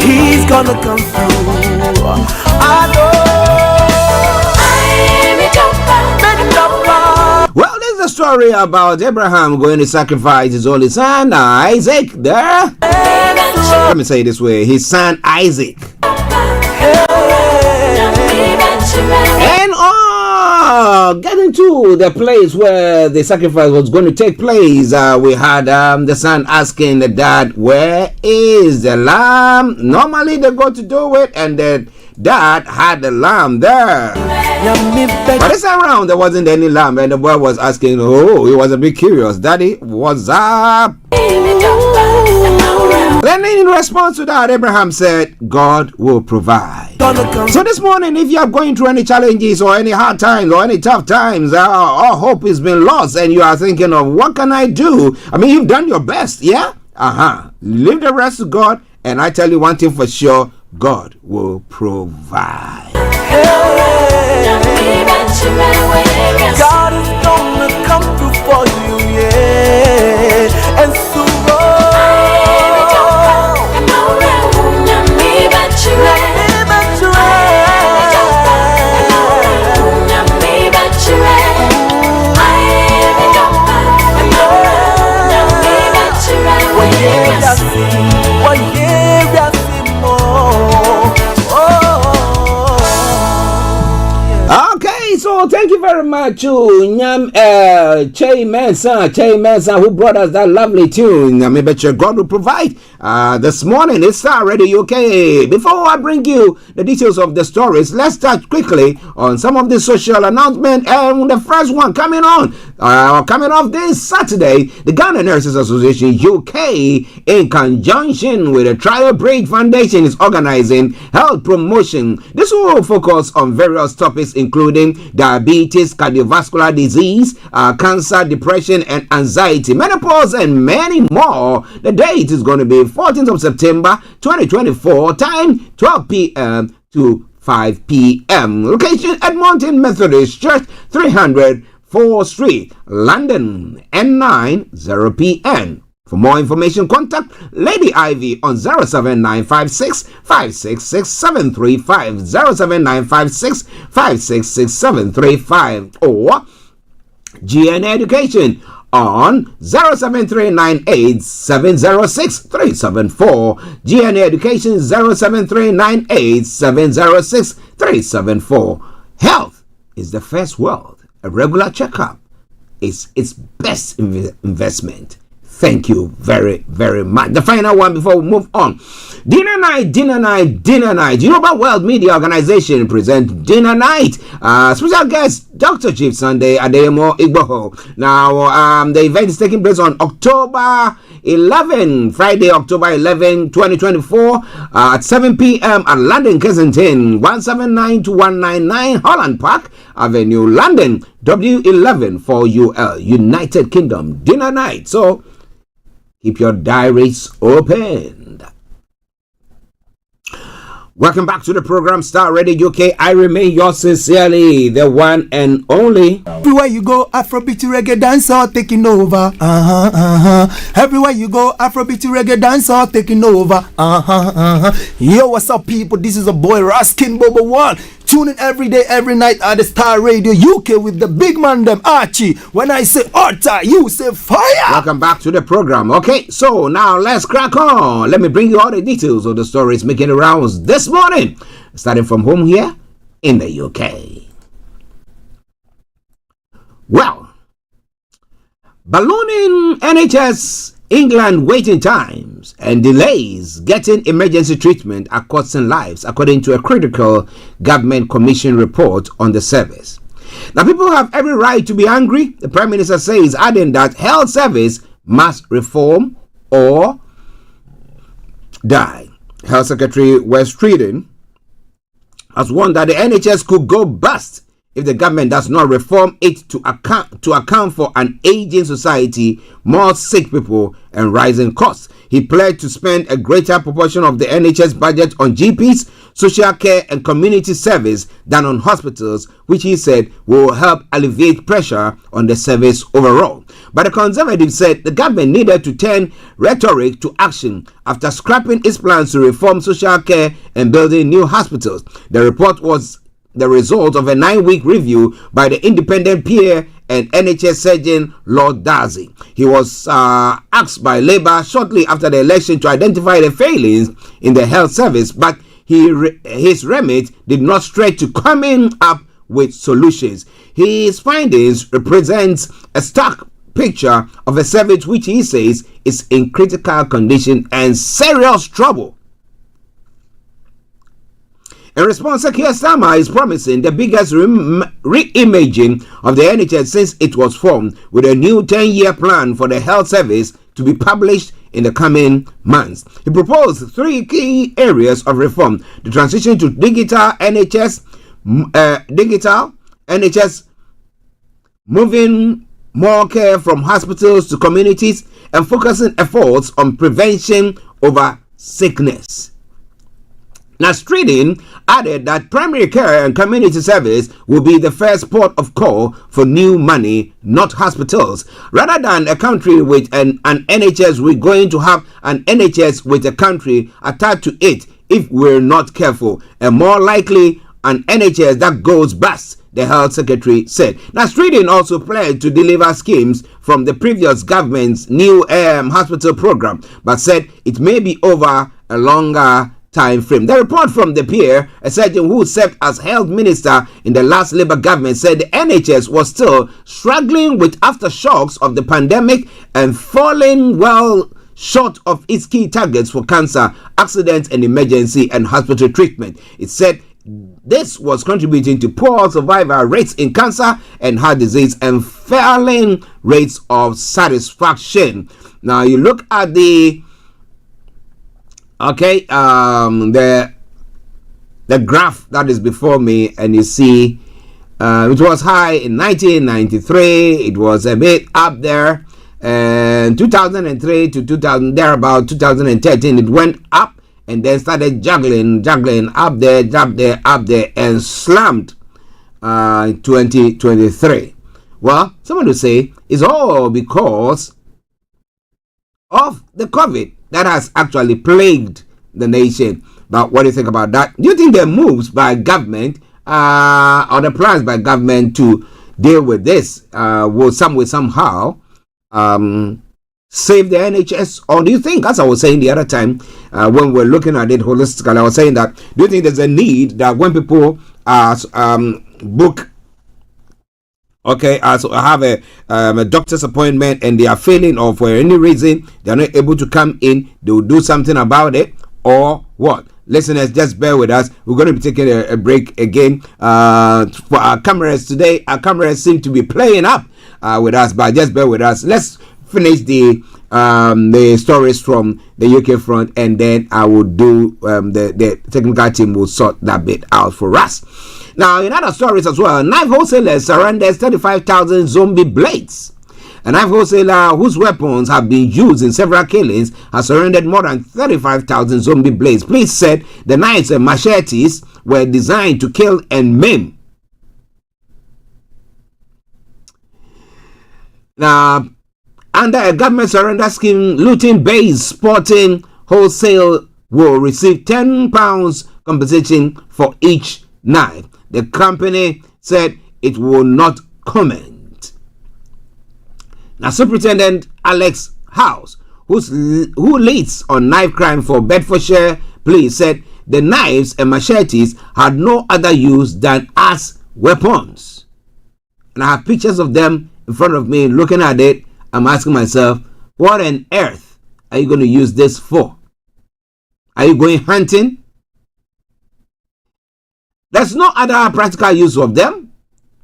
He's gonna come through. I know. Well, there's a story about Abraham going to sacrifice his only son, Isaac, there. Let me say it this way, his son Isaac. And getting to the place where the sacrifice was going to take place, we had the son asking the dad, where is the lamb? Normally they go to do it, and the dad had the lamb there. But this time around there wasn't any lamb, and the boy was asking, oh, he was a bit curious, Daddy, what's up? Then in response to that, Abraham said, God will provide. So this morning, if you are going through any challenges or any hard times or any tough times, all hope has been lost, and you are thinking of what can I do? I mean, you've done your best, yeah? Leave the rest to God, and I tell you one thing for sure, God will provide. God is gonna come through for you, yeah. And so Okay, so thank you very much to Che Mensa, who brought us that lovely tune. I bet your God will provide. This morning it's Starr Radio UK. Before I bring you the details of the stories, let's touch quickly on some of the social announcements. And the first one coming off this Saturday, the Ghana Nurses Association UK, in conjunction with the Trial Break Foundation, is organizing health promotion. This will focus on various topics including diabetes, cardiovascular disease, cancer, depression and anxiety, menopause and many more. The date is going to be 14th of September 2024, time 12 p.m. to 5 p.m. Location Edmonton Methodist Church, 300 4th Street, London, N9 0PN. For more information, contact Lady Ivy on 07956 566 07956 566 or GN Education on 07398706374. GN Education 07398706374. Health is the first wealth. A regular checkup is its best investment. Thank you very, very much. The final one before we move on. Dinner night. Yoruba World Media Organization presents Dinner Night. Special guest, Dr. Chief Sunday Adeyemo Igboho. Now, the event is taking place on October 11, Friday, October 11, 2024, at 7 p.m. at London Kensington, 179 to 199 Holland Park Avenue, London, W11 4UL, United Kingdom. Dinner night. So, keep your diaries opened. Welcome back to the program Star Radio UK. I remain yours sincerely, the one and only. Everywhere you go, Afrobeat reggae dancer taking over. Everywhere you go, Afrobeat reggae dancer taking over. Yo, what's up, people? This is a boy Raskin Bobo One. Tune in every day, every night at the Star Radio UK with the big man them Archie. When I say Orta, you say fire. Welcome back to the program. Okay, so now let's crack on. Let me bring you all the details of the stories making the rounds this morning, starting from home here in the UK. Well, ballooning NHS England waiting times and delays getting emergency treatment are costing lives, according to a critical government commission report on the service. Now, people have every right to be angry, the Prime Minister says, adding that health service must reform or die. Health Secretary West Streeting has warned that the NHS could go bust if the government does not reform it to account for an aging society, more sick people, and rising costs. He pledged to spend a greater proportion of the NHS budget on GPs, social care, and community service than on hospitals, which he said will help alleviate pressure on the service overall. But the Conservatives said the government needed to turn rhetoric to action after scrapping its plans to reform social care and building new hospitals. The report was the result of a 9-week review by the independent peer and NHS surgeon Lord Darcy. He was asked by Labour shortly after the election to identify the failings in the health service, but his remit did not stretch to coming up with solutions. His findings represent a stark picture of a service which he says is in critical condition and serious trouble. In response, Keir Starmer is promising the biggest re-imaging of the NHS since it was formed, with a new 10-year plan for the health service to be published in the coming months. He proposed 3 key areas of reform: the transition to digital NHS, moving more care from hospitals to communities, and focusing efforts on prevention over sickness. Now, Streeting added that primary care and community service will be the first port of call for new money, not hospitals. Rather than a country with an NHS, we're going to have an NHS with a country attached to it if we're not careful, and more likely an NHS that goes bust, the health secretary said. Now, Streeting also pledged to deliver schemes from the previous government's new hospital program, but said it may be over a longer time frame. The report from the peer, a surgeon who served as health minister in the last Labour government, said the NHS was still struggling with aftershocks of the pandemic and falling well short of its key targets for cancer, accidents, and emergency and hospital treatment. It said this was contributing to poor survival rates in cancer and heart disease and falling rates of satisfaction. Now, you look at the the graph that is before me, and you see it was high in 1993. It was a bit up there, and 2003 to 2013 it went up and then started juggling up there and slammed 2023. Well, someone will say it's all because of the COVID that has actually plagued the nation. But what do you think about that? Do you think the moves by government or the plans by government to deal with this will somehow save the NHS? Or do you think, as I was saying the other time when we're looking at it holistically, I was saying that, do you think there's a need that when people book have a doctor's appointment and they are failing, or for any reason they're not able to come in, they will do something about it, or what? Listeners, just bear with us. We're going to be taking a break again for our cameras today. Our cameras seem to be playing up with us, but just bear with us. Let's finish the stories from the UK front, and then I will do the technical team will sort that bit out for us. Now, in other stories as well, knife wholesalers surrenders 35,000 zombie blades. A knife wholesaler whose weapons have been used in several killings has surrendered more than 35,000 zombie blades. Police said the knives and machetes were designed to kill and maim. Now, under a government surrender scheme, looting bays sporting wholesale will receive £10 compensation for each knife. The company said it will not comment. Now, Superintendent Alex House, who leads on knife crime for Bedfordshire Police, said the knives and machetes had no other use than as weapons. And I have pictures of them in front of me. Looking at it, I'm asking myself, what on earth are you going to use this for? Are you going hunting? There's no other practical use of them.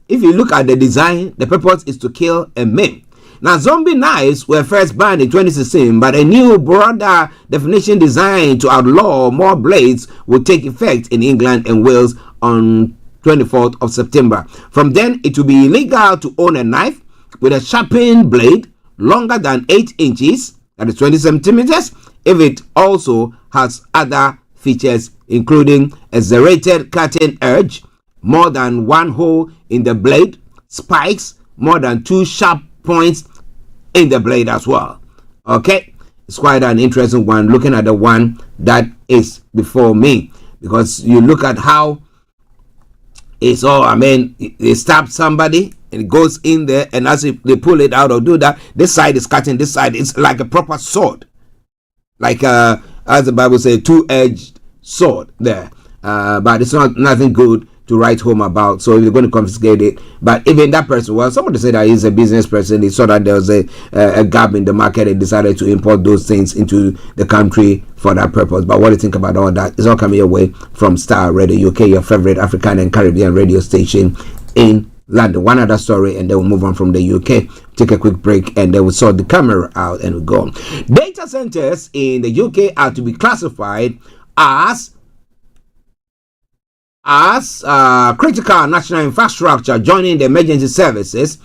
If you look at the design, the purpose is to kill and maim. Now, zombie knives were first banned in 2016, but a new broader definition designed to outlaw more blades will take effect in England and Wales on 24th of September. From then, it will be illegal to own a knife with a sharpened blade longer than 8 inches, that is 20 centimeters, if it also has other features including a serrated cutting edge, more than one hole in the blade, spikes, more than 2 sharp points in the blade as well. Okay, it's quite an interesting one, looking at the one that is before me, because you look at how it's all, I mean, they stab somebody and it goes in there, and as if they pull it out or do that, this side is cutting, this side is like a proper sword, like as the Bible says, 2-edged sword there, but it's not nothing good to write home about. So you're going to confiscate it. But even that person, well, somebody said that he's a business person. He saw that there was a gap in the market and decided to import those things into the country for that purpose. But what do you think about all that? It's all coming your way from Starr Radio UK, your favorite African and Caribbean radio station in London. One other story, and then we'll move on from the UK. Take a quick break, and then we'll sort the camera out and we'll go on. Data centers in the UK are to be classified as critical national infrastructure, joining the emergency services,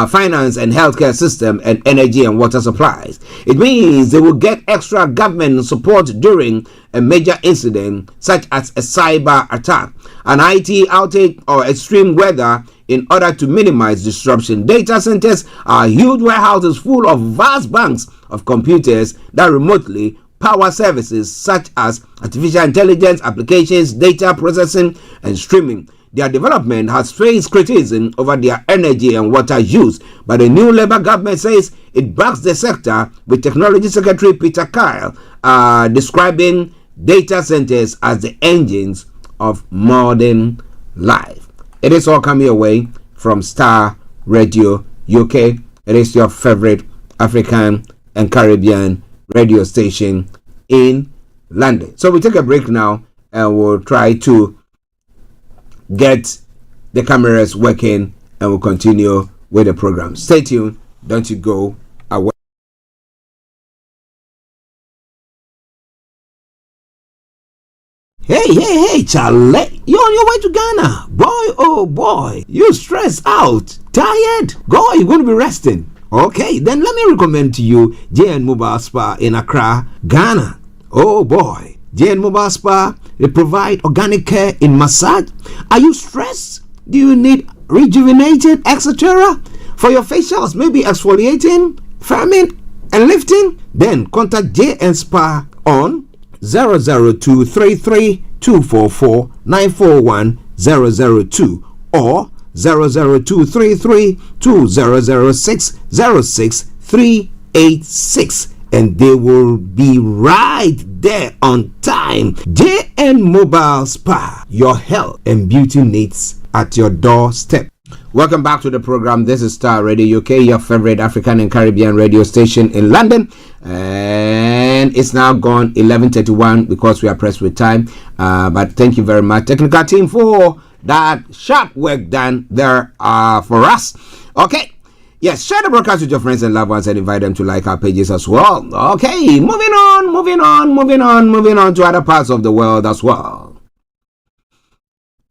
finance and healthcare system, and energy and water supplies. It means they will get extra government support during a major incident such as a cyber attack, an IT outage, or extreme weather, in order to minimize disruption. Data centers are huge warehouses full of vast banks of computers that remotely power services such as artificial intelligence applications, data processing, and streaming. Their development has faced criticism over their energy and water use, but the new Labour government says it backs the sector, with Technology Secretary Peter Kyle describing data centers as the engines of modern life. It is all coming away from Starr Radio UK. It is your favorite African and Caribbean radio station in London. So we take a break now, and we'll try to get the cameras working, and we'll continue with the program. Stay tuned, don't you go away. Hey, Charlie, you're on your way to Ghana. Boy, oh boy, you stressed out, tired? Go, you're going to be resting. Okay, then let me recommend to you JN Mobile Spa in Accra, Ghana. Oh boy, JN Mobile Spa, they provide organic care in massage. Are you stressed? Do you need rejuvenated, etc.? For your facials, maybe exfoliating, firming, and lifting? Then contact JN Spa on 00233 244 941 002 or 00233 2006 06386, and they will be right there on time. JN Mobile Spa, your health and beauty needs at your doorstep. Welcome back to the program. This is Starr Radio UK, your favorite African and Caribbean radio station in London, and it's now gone 11:31 because we are pressed with time, but thank you very much, technical team, for that sharp work done there for us. Okay, yes, share the broadcast with your friends and loved ones and invite them to like our pages as well. Okay, moving on to other parts of the world as well.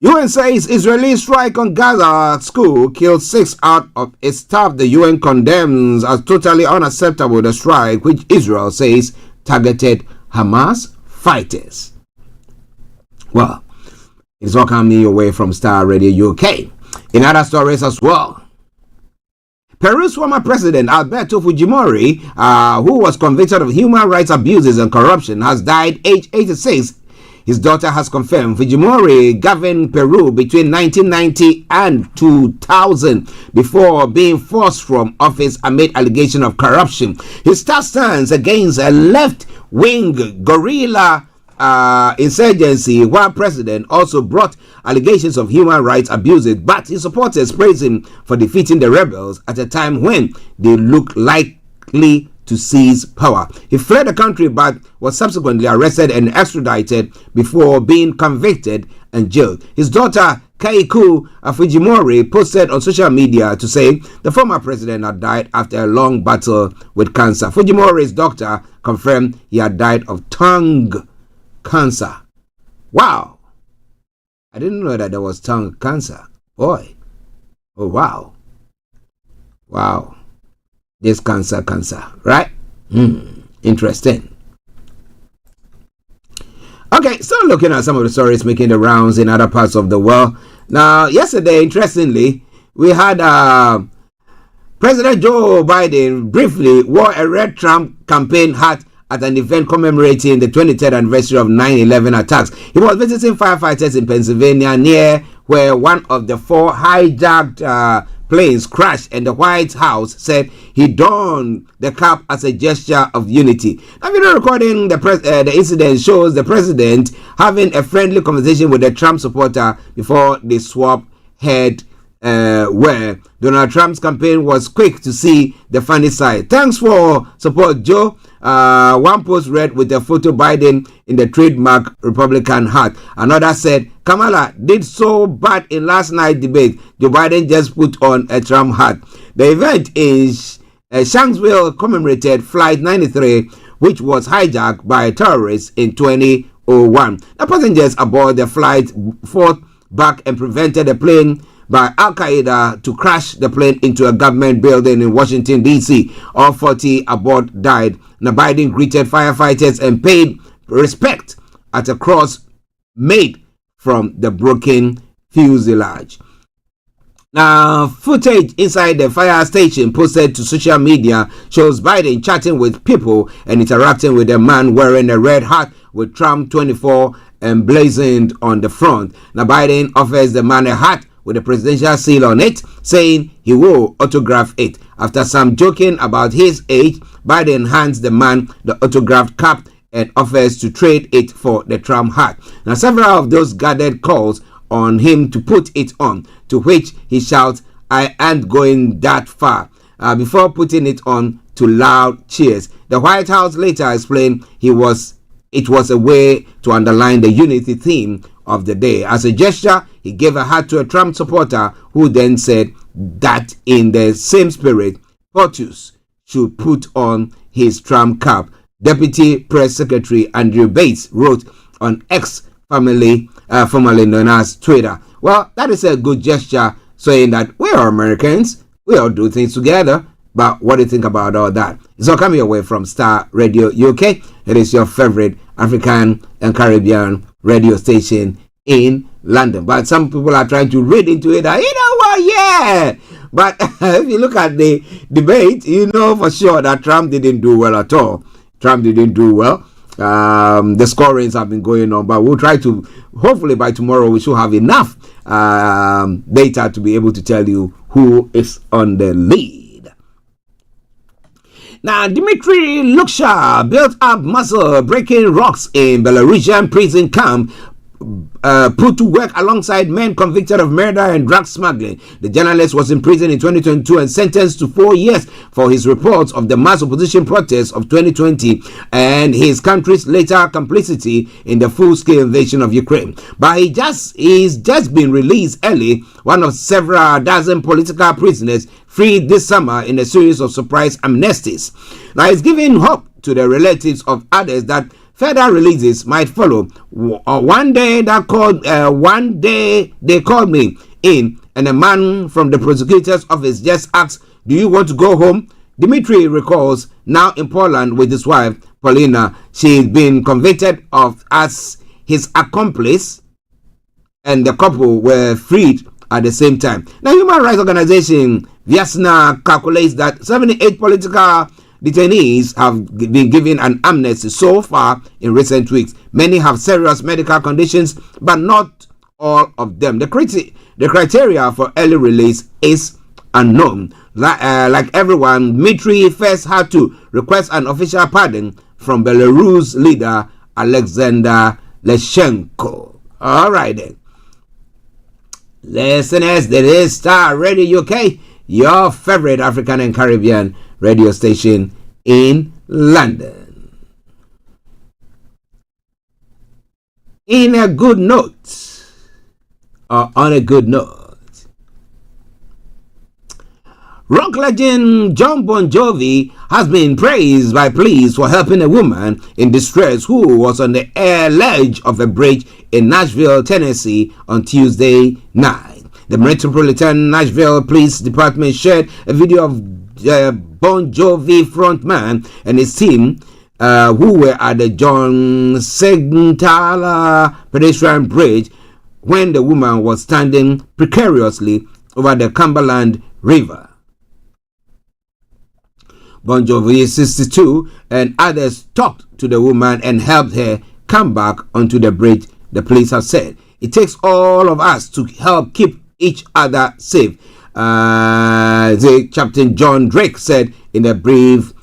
UN says Israeli strike on Gaza school killed 6 out of its staff. The UN condemns as totally unacceptable the strike, which Israel says targeted Hamas fighters. Well, it's all coming your way from Starr Radio UK. In other stories as well, Peru's former president Alberto Fujimori, who was convicted of human rights abuses and corruption, has died aged 86. His daughter has confirmed Fujimori governed Peru between 1990 and 2000 before being forced from office amid allegation of corruption. His tough stance against a left-wing guerrilla insurgency while president also brought allegations of human rights abuses, but his supporters praised him for defeating the rebels at a time when they looked likely to seize power. He fled the country but was subsequently arrested and extradited before being convicted and jailed. His daughter Keiko Fujimori posted on social media to say the former president had died after a long battle with cancer. Fujimori's doctor confirmed he had died of tongue cancer. Wow. I didn't know that there was tongue cancer. Boy. Oh, wow. Wow. This cancer, right? Interesting. Okay, so looking at some of the stories making the rounds in other parts of the world. Now, yesterday, interestingly, we had President Joe Biden briefly wore a red Trump campaign hat at an event commemorating the 23rd anniversary of 9/11 attacks. He was visiting firefighters in Pennsylvania near where one of the 4 hijacked planes crashed, and the White House said he donned the cap as a gesture of unity. Now, video recording the incident shows the president having a friendly conversation with a Trump supporter before they swapped head, where Donald Trump's campaign was quick to see the funny side. Thanks for support, Joe. One post read with a photo Biden in the trademark Republican hat. Another said, Kamala did so bad in last night's debate. Joe Biden just put on a Trump hat. The event in Shanksville commemorated Flight 93, which was hijacked by terrorists in 2001. The passengers aboard the flight fought back and prevented the plane by Al-Qaeda to crash the plane into a government building in Washington, D.C. All 40 aboard died. Now, Biden greeted firefighters and paid respect at a cross made from the broken fuselage. Now, footage inside the fire station posted to social media shows Biden chatting with people and interacting with a man wearing a red hat with Trump 24 emblazoned on the front. Now, Biden offers the man a hat with a presidential seal on it, saying he will autograph it. After some joking about his age, Biden hands the man the autographed cap and offers to trade it for the Trump hat. Now, several of those gathered calls on him to put it on, to which he shouts, "I ain't going that far," before putting it on to loud cheers. The White House later explained it was a way to underline the unity theme of the day. As a gesture, he gave a hat to a Trump supporter who then said that in the same spirit, POTUS should put on his Trump cap. Deputy Press Secretary Andrew Bates wrote on X, formerly known as Twitter. Well, that is a good gesture, saying that we are Americans, we all do things together. But what do you think about all that? It's all coming away from Starr Radio UK. It is your favorite African and Caribbean radio station in London. But some people are trying to read into it that, you know what, yeah. But if you look at the debate, you know for sure that Trump didn't do well at all. Trump didn't do well. The scorings have been going on, but we'll try to, hopefully by tomorrow, we should have enough data to be able to tell you who is on the lead. Now, Dmitry Luksha built up muscle breaking rocks in Belarusian prison camp, put to work alongside men convicted of murder and drug smuggling. The journalist was in prison in 2022 and sentenced to 4 years for his reports of the mass opposition protests of 2020 and his country's later complicity in the full-scale invasion of Ukraine. But he's just been released early, one of several dozen political prisoners freed this summer in a series of surprise amnesties. Now, it's giving hope to the relatives of others that further releases might follow. One day they called me in, and a man from the prosecutor's office just asked, "Do you want to go home?" Dimitri recalls, now in Poland with his wife, Paulina. She's been convicted of as his accomplice, and the couple were freed at the same time. Now, human rights organization Viasna calculates that 78 political detainees have been given an amnesty so far in recent weeks. Many have serious medical conditions, but not all of them. The criteria for early release is unknown. Like everyone, Dmitry first had to request an official pardon from Belarus leader Alexander Lukashenko. All right then. Listeners, this is Starr Radio UK, your favorite African and Caribbean radio station in London. On a good note, rock legend John Bon Jovi has been praised by police for helping a woman in distress who was on the ledge of a bridge in Nashville, Tennessee on Tuesday night. The Metropolitan Nashville Police Department shared a video of Bon Jovi frontman and his team who were at the John Segenthaler pedestrian bridge when the woman was standing precariously over the Cumberland River. Bon Jovi, 62, and others talked to the woman and helped her come back onto the bridge, the police have said. It takes all of us to help keep each other safe, the Captain John Drake said in a brief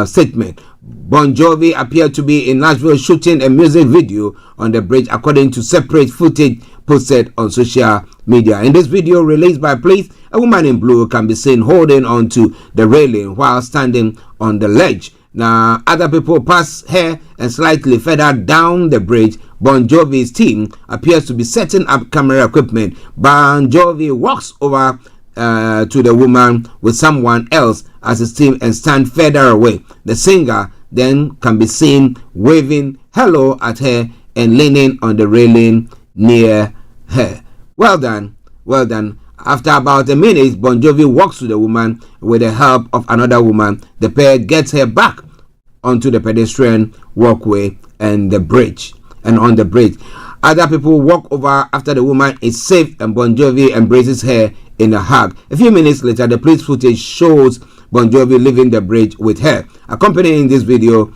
statement. Bon Jovi appeared to be in Nashville shooting a music video on the bridge, according to separate footage posted on social media. In this video released by police, a woman in blue can be seen holding onto the railing while standing on the ledge. Now, other people pass her, and slightly further down the bridge, Bon Jovi's team appears to be setting up camera equipment. Bon Jovi walks over to the woman with someone else as his team and stand further away. The singer then can be seen waving hello at her and leaning on the railing near her. Well done, well done. After about a minute, Bon Jovi walks to the woman with the help of another woman. The pair gets her back onto the pedestrian walkway and the bridge. And on the bridge, other people walk over after the woman is safe, and Bon Jovi embraces her in a hug. A few minutes later, the police footage shows Bon Jovi leaving the bridge with her. Accompanying this video,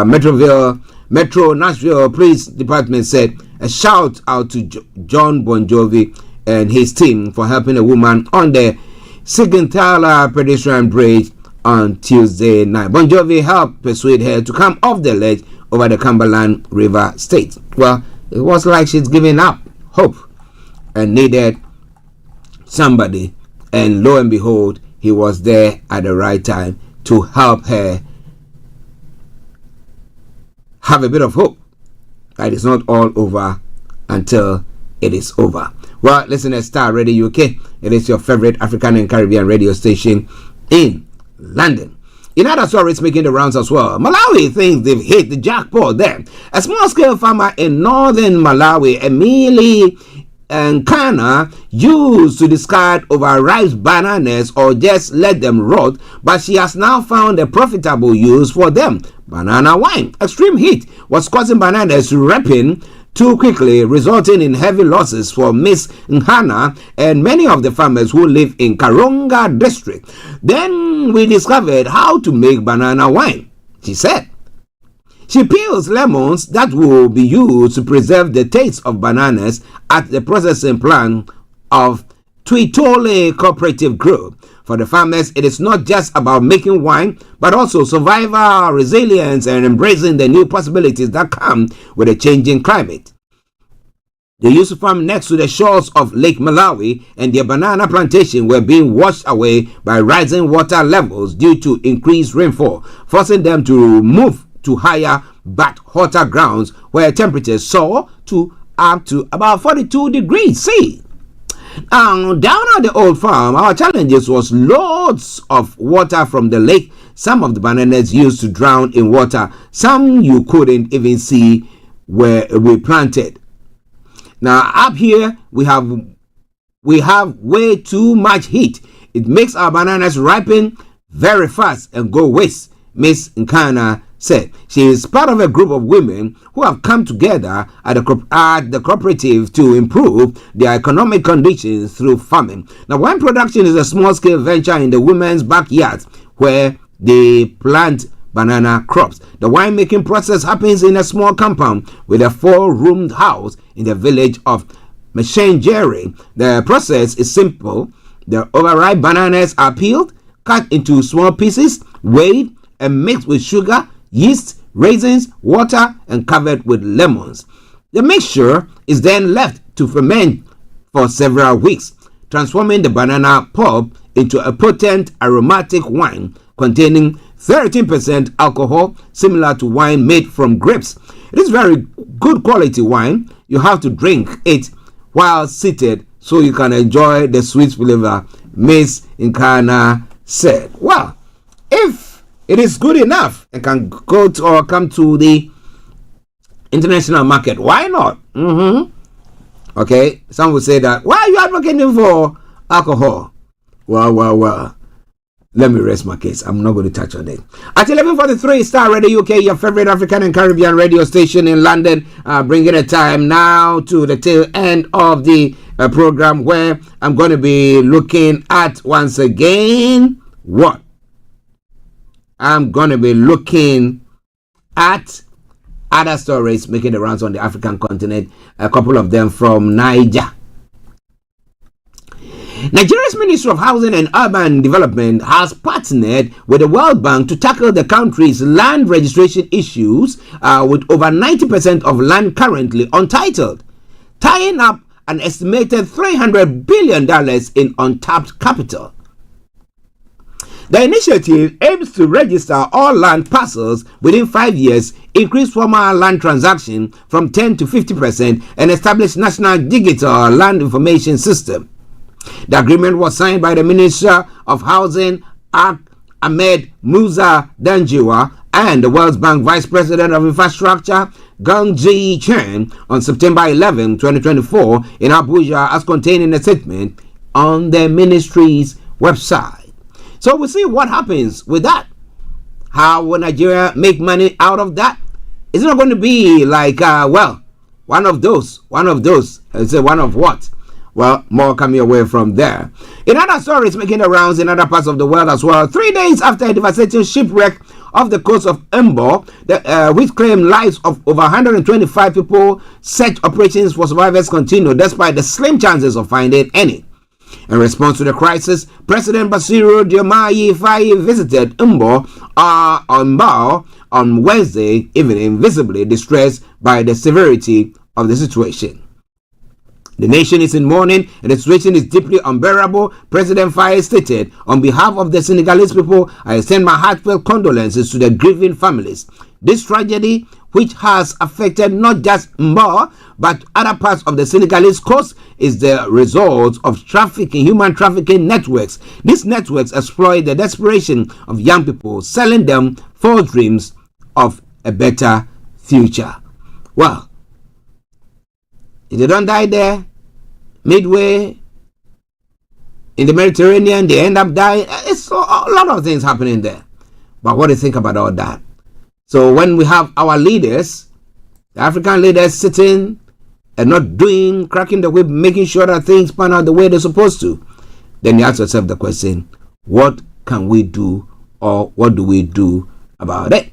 Metro Nashville Police Department said a shout out to John Bon Jovi and his team for helping a woman on the Segenthaler pedestrian bridge on Tuesday night. Bon Jovi helped persuade her to come off the ledge over the Cumberland River State. Well, it was like she's giving up hope and needed somebody, and lo and behold, he was there at the right time to help her have a bit of hope that it's not all over until it is over. Well, listen to Starr Radio UK. It is your favorite African and Caribbean radio station in London. In other stories making the rounds as well, Malawi thinks they've hit the jackpot there. A small-scale farmer in northern Malawi, Emily Nkana, used to discard overripe bananas or just let them rot, but she has now found a profitable use for them: banana wine. Extreme heat was causing bananas to ripen too quickly, resulting in heavy losses for Miss Nhana and many of the farmers who live in Karonga district. Then we discovered how to make banana wine, she said. She peels lemons that will be used to preserve the taste of bananas at the processing plant of Tuitole Cooperative Group. For the farmers, it is not just about making wine, but also survival, resilience, and embracing the new possibilities that come with a changing climate. They used to farm next to the shores of Lake Malawi, and their banana plantation were being washed away by rising water levels due to increased rainfall, forcing them to move to higher but hotter grounds where temperatures soar to up to about 42 degrees C. Now, down at the old farm, our challenges was loads of water from the lake. Some of the bananas used to drown in water. Some you couldn't even see where we planted. Now, up here, we have way too much heat. It makes our bananas ripen very fast and go waste, Miss Nkana said. She is part of a group of women who have come together at the cooperative to improve their economic conditions through farming. Now, wine production is a small-scale venture in the women's backyard where they plant banana crops. The winemaking process happens in a small compound with a 4-roomed house in the village of Meshenjeri. The process is simple. The overripe bananas are peeled, cut into small pieces, weighed, and mixed with sugar, yeast, raisins, water, and covered with lemons. The mixture is then left to ferment for several weeks, transforming the banana pulp into a potent aromatic wine containing 13% alcohol, similar to wine made from grapes. It is very good quality wine. You have to drink it while seated so you can enjoy the sweet flavor, Miss Nkana said. Well, if it is good enough and can go to or come to the international market, why not? Okay, some will say that, why are you advocating for alcohol? Well. Let me rest my case. I'm not going to touch on it. At 11:43, Starr Radio UK, your favorite African and Caribbean radio station in London, bringing a time now to the tail end of the program where I'm going to be looking at once again what? I'm going to be looking at other stories making the rounds on the African continent, a couple of them from Niger. Nigeria's Ministry of Housing and Urban Development has partnered with the World Bank to tackle the country's land registration issues with over 90% of land currently untitled, tying up an estimated $300 billion in untapped capital. The initiative aims to register all land parcels within 5 years, increase formal land transaction from 10 to 50%, and establish national digital land information system. The agreement was signed by the Minister of Housing, Ahmed Musa Danjiwa, and the World Bank Vice President of Infrastructure, Gangji Chen, on September 11, 2024, in Abuja, as contained in a statement on the ministry's website. So we'll see what happens with that. How will Nigeria make money out of that? It's not going to be like, one of those. Say one of what? Well, more coming away from there. In other stories making the rounds in other parts of the world as well, 3 days after a devastating shipwreck off the coast of Embo, which claimed lives of over 125 people, search operations for survivors continue despite the slim chances of finding any. In response to the crisis, President Basiru Diomaye Faye visited Embo on Wednesday evening, visibly distressed by the severity of the situation. The nation is in mourning and the situation is deeply unbearable, President Faye stated. On behalf of the Senegalese people, I extend my heartfelt condolences to the grieving families. This tragedy, which has affected not just Mbo, but other parts of the Senegalese coast, is the result of human trafficking networks. These networks exploit the desperation of young people, selling them false dreams of a better future. Well, if they don't die there, midway in the Mediterranean, they end up dying. It's a lot of things happening there. But what do you think about all that? So when we have our leaders, the African leaders sitting and not doing, cracking the whip, making sure that things pan out the way they're supposed to, then you ask yourself the question, what can we do, or what do we do about it?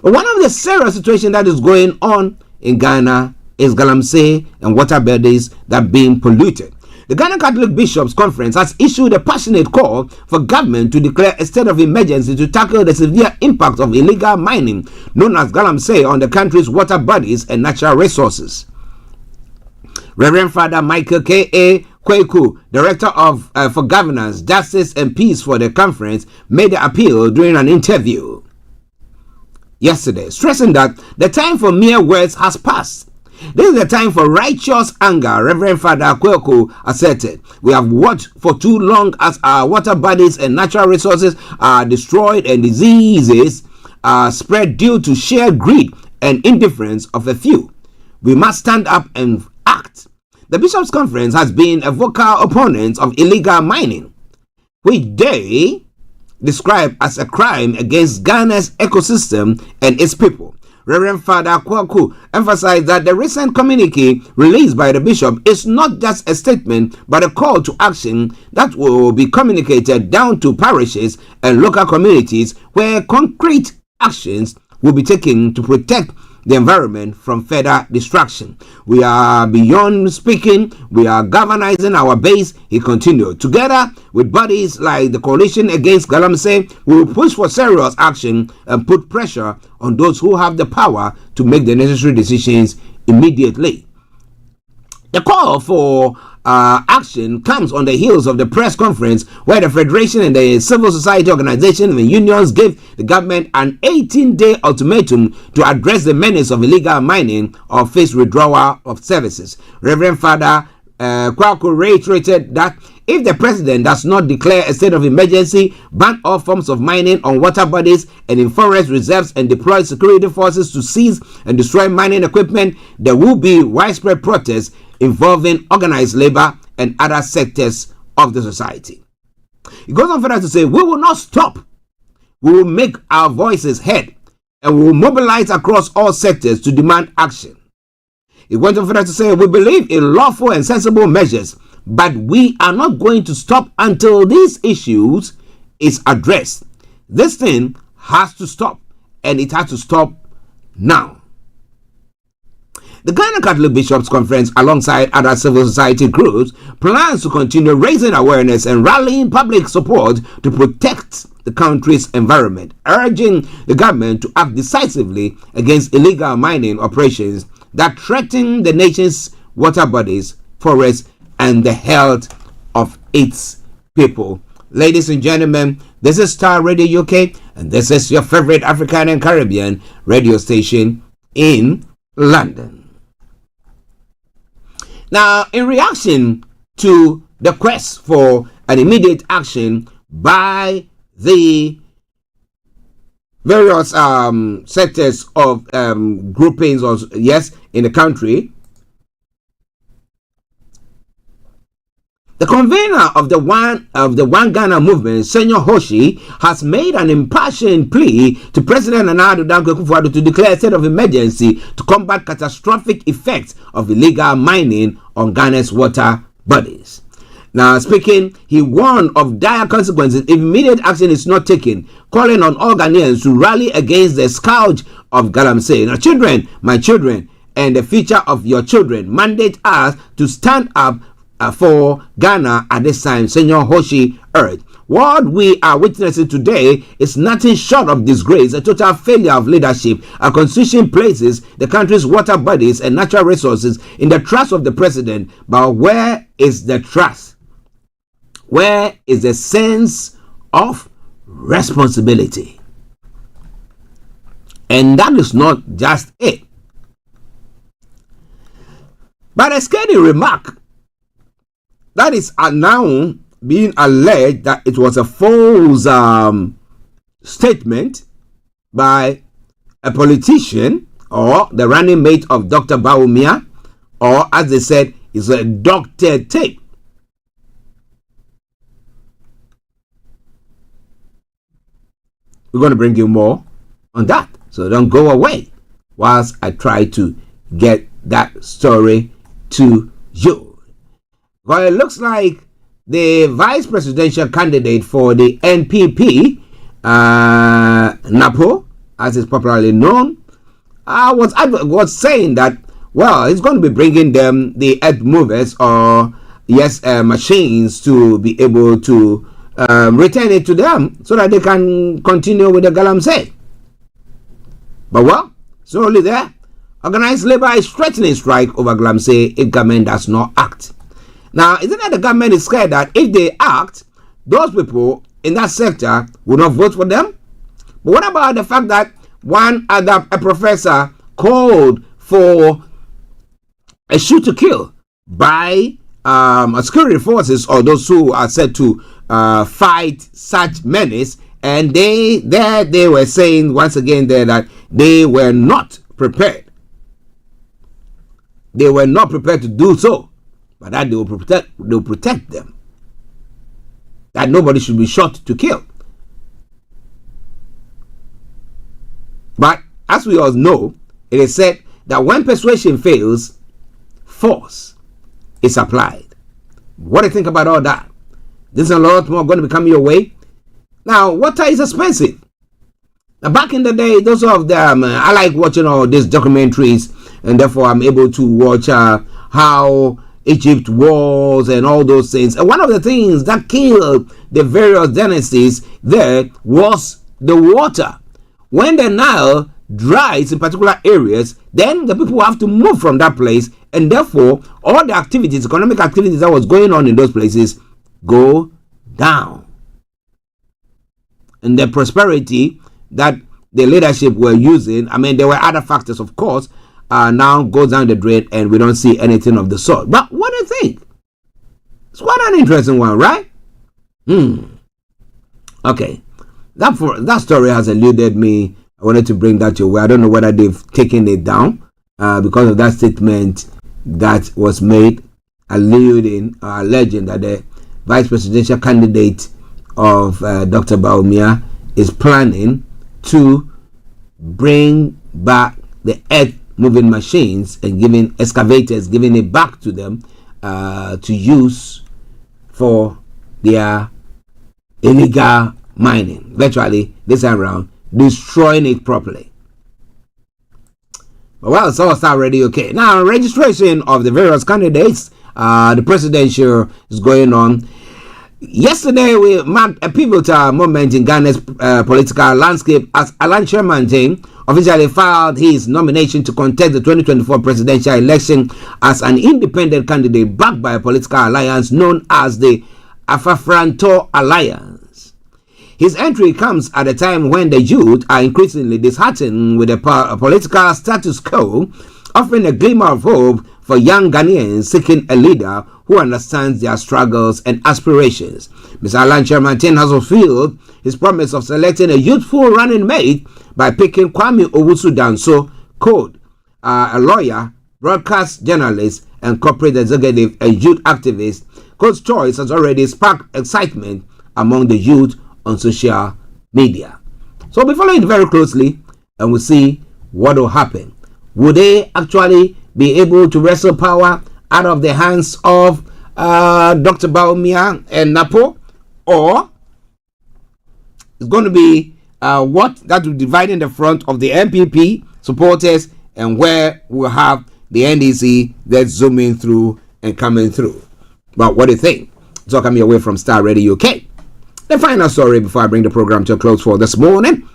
But one of the serious situations that is going on in Ghana is Galamsey and water bodies that are being polluted. The Ghana Catholic Bishops' Conference has issued a passionate call for government to declare a state of emergency to tackle the severe impact of illegal mining known as Galamsey on the country's water bodies and natural resources. Reverend Father Michael K.A. Kweku, Director of for Governance, Justice and Peace for the conference, made the appeal during an interview yesterday, stressing that the time for mere words has passed. This is the time for righteous anger, Reverend Father Kweko asserted. We have watched for too long as our water bodies and natural resources are destroyed and diseases are spread due to sheer greed and indifference of a few. We must stand up and act. The Bishops' Conference has been a vocal opponent of illegal mining, which they describe as a crime against Ghana's ecosystem and its people. Reverend Father Kwaku emphasized that the recent communique released by the bishop is not just a statement but a call to action that will be communicated down to parishes and local communities where concrete actions will be taken to protect the environment from further destruction. We are beyond speaking, we are galvanizing our base, he continued. Together with bodies like the Coalition Against Galamsey, we will push for serious action and put pressure on those who have the power to make the necessary decisions immediately. The call for action comes on the heels of the press conference where the Federation and the civil society organizations and the unions gave the government an 18-day ultimatum to address the menace of illegal mining or face withdrawal of services. Reverend Father Kwaku reiterated that if the president does not declare a state of emergency, ban all forms of mining on water bodies and in forest reserves, and deploy security forces to seize and destroy mining equipment, there will be widespread protests involving organized labor and other sectors of the society. It goes on further to say, we will not stop. We will make our voices heard and we will mobilize across all sectors to demand action. It went on further to say, we believe in lawful and sensible measures, but we are not going to stop until these issues is addressed. This thing has to stop, and it has to stop now. The Ghana Catholic Bishops' Conference, alongside other civil society groups, plans to continue raising awareness and rallying public support to protect the country's environment, urging the government to act decisively against illegal mining operations that threaten the nation's water bodies, forests, and the health of its people. Ladies and gentlemen, this is Starr Radio UK, and this is your favorite African and Caribbean radio station in London. Now, in reaction to the quest for an immediate action by the various sectors of groupings, or in the country, the convener of the One Ghana movement, Senor Hoshi, has made an impassioned plea to President Nana Addo Dankwa Akufo-Addo to declare a state of emergency to combat catastrophic effects of illegal mining on Ghana's water bodies. Now, speaking, he warned of dire consequences if immediate action is not taken, calling on all Ghanaians to rally against the scourge of Galamsey. Now, children, my children, and the future of your children mandate us to stand up for Ghana at this time, Senor Hoshi urged. What we are witnessing today is nothing short of disgrace, a total failure of leadership. Our constitution places the country's water bodies and natural resources in the trust of the president. But where is the trust? Where is the sense of responsibility? And that is not just it. But a scathing remark that is now being alleged that it was a false statement by a politician or the running mate of Dr. Bawumia, or as they said, is a doctored tape. We're going to bring you more on that, so don't go away whilst I try to get that story to you. Well, it looks like the vice presidential candidate for the NPP, Napo, as is popularly known, was saying that, well, he's going to be bringing them the earth movers or machines to be able to return it to them so that they can continue with the Galamsey. But well, slowly there, organized labor is threatening strike over Galamsey if government does not act. Now, isn't it the government is scared that if they act, those people in that sector will not vote for them? But what about the fact that a professor called for a shoot to kill by security forces or those who are said to fight such menace. And they were saying once again there that they were not prepared. They were not prepared to do so, but that they will protect them. That nobody should be shot to kill. But as we all know, it is said that when persuasion fails, force is applied. What do you think about all that? There's a lot more going to be coming your way. Now, water is expensive. Now, back in the day, those of them, I like watching all these documentaries, and therefore I'm able to watch how Egypt was and all those things. And one of the things that killed the various dynasties there was the water. When the Nile dries in particular areas, then the people have to move from that place, and therefore all the activities, economic activities that was going on in those places go down. And the prosperity that the leadership were using, I mean, there were other factors, of course, now goes down the drain, and we don't see anything of the sort. But what do you think? It's quite an interesting one, right? Okay. That story has eluded me. I wanted to bring that your way. I don't know whether they've taken it down because of that statement that was made alleging that the vice presidential candidate of Dr. Bawumia is planning to bring back the earth moving machines and giving it back to them to use for their illegal mining. Virtually, this time around, destroying it properly. Well, it's all already okay. Now, registration of the various candidates, the presidential is going on. Yesterday, we marked a pivotal moment in Ghana's political landscape as Alan Sherman officially filed his nomination to contest the 2024 presidential election as an independent candidate backed by a political alliance known as the Afafranto Alliance. His entry comes at a time when the youth are increasingly disheartened with the political status quo, offering a glimmer of hope for young Ghanaians seeking a leader who understands their struggles and aspirations. Mr. Alan Sherman has fulfilled his promise of selecting a youthful running mate by picking Kwame Owusu-Danso, Code, a lawyer, broadcast journalist, and corporate executive and youth activist. Code's choice has already sparked excitement among the youth on social media. So we'll be following it very closely and we'll see what will happen. Would they actually be able to wrestle power out of the hands of Dr. Bawumia and Napo, or it's going to be what that will divide in the front of the MPP supporters, and where we'll have the NDC that's zooming through and coming through. But what do you think? It's all coming away from Starr Radio UK. The final story before I bring the program to a close for this morning.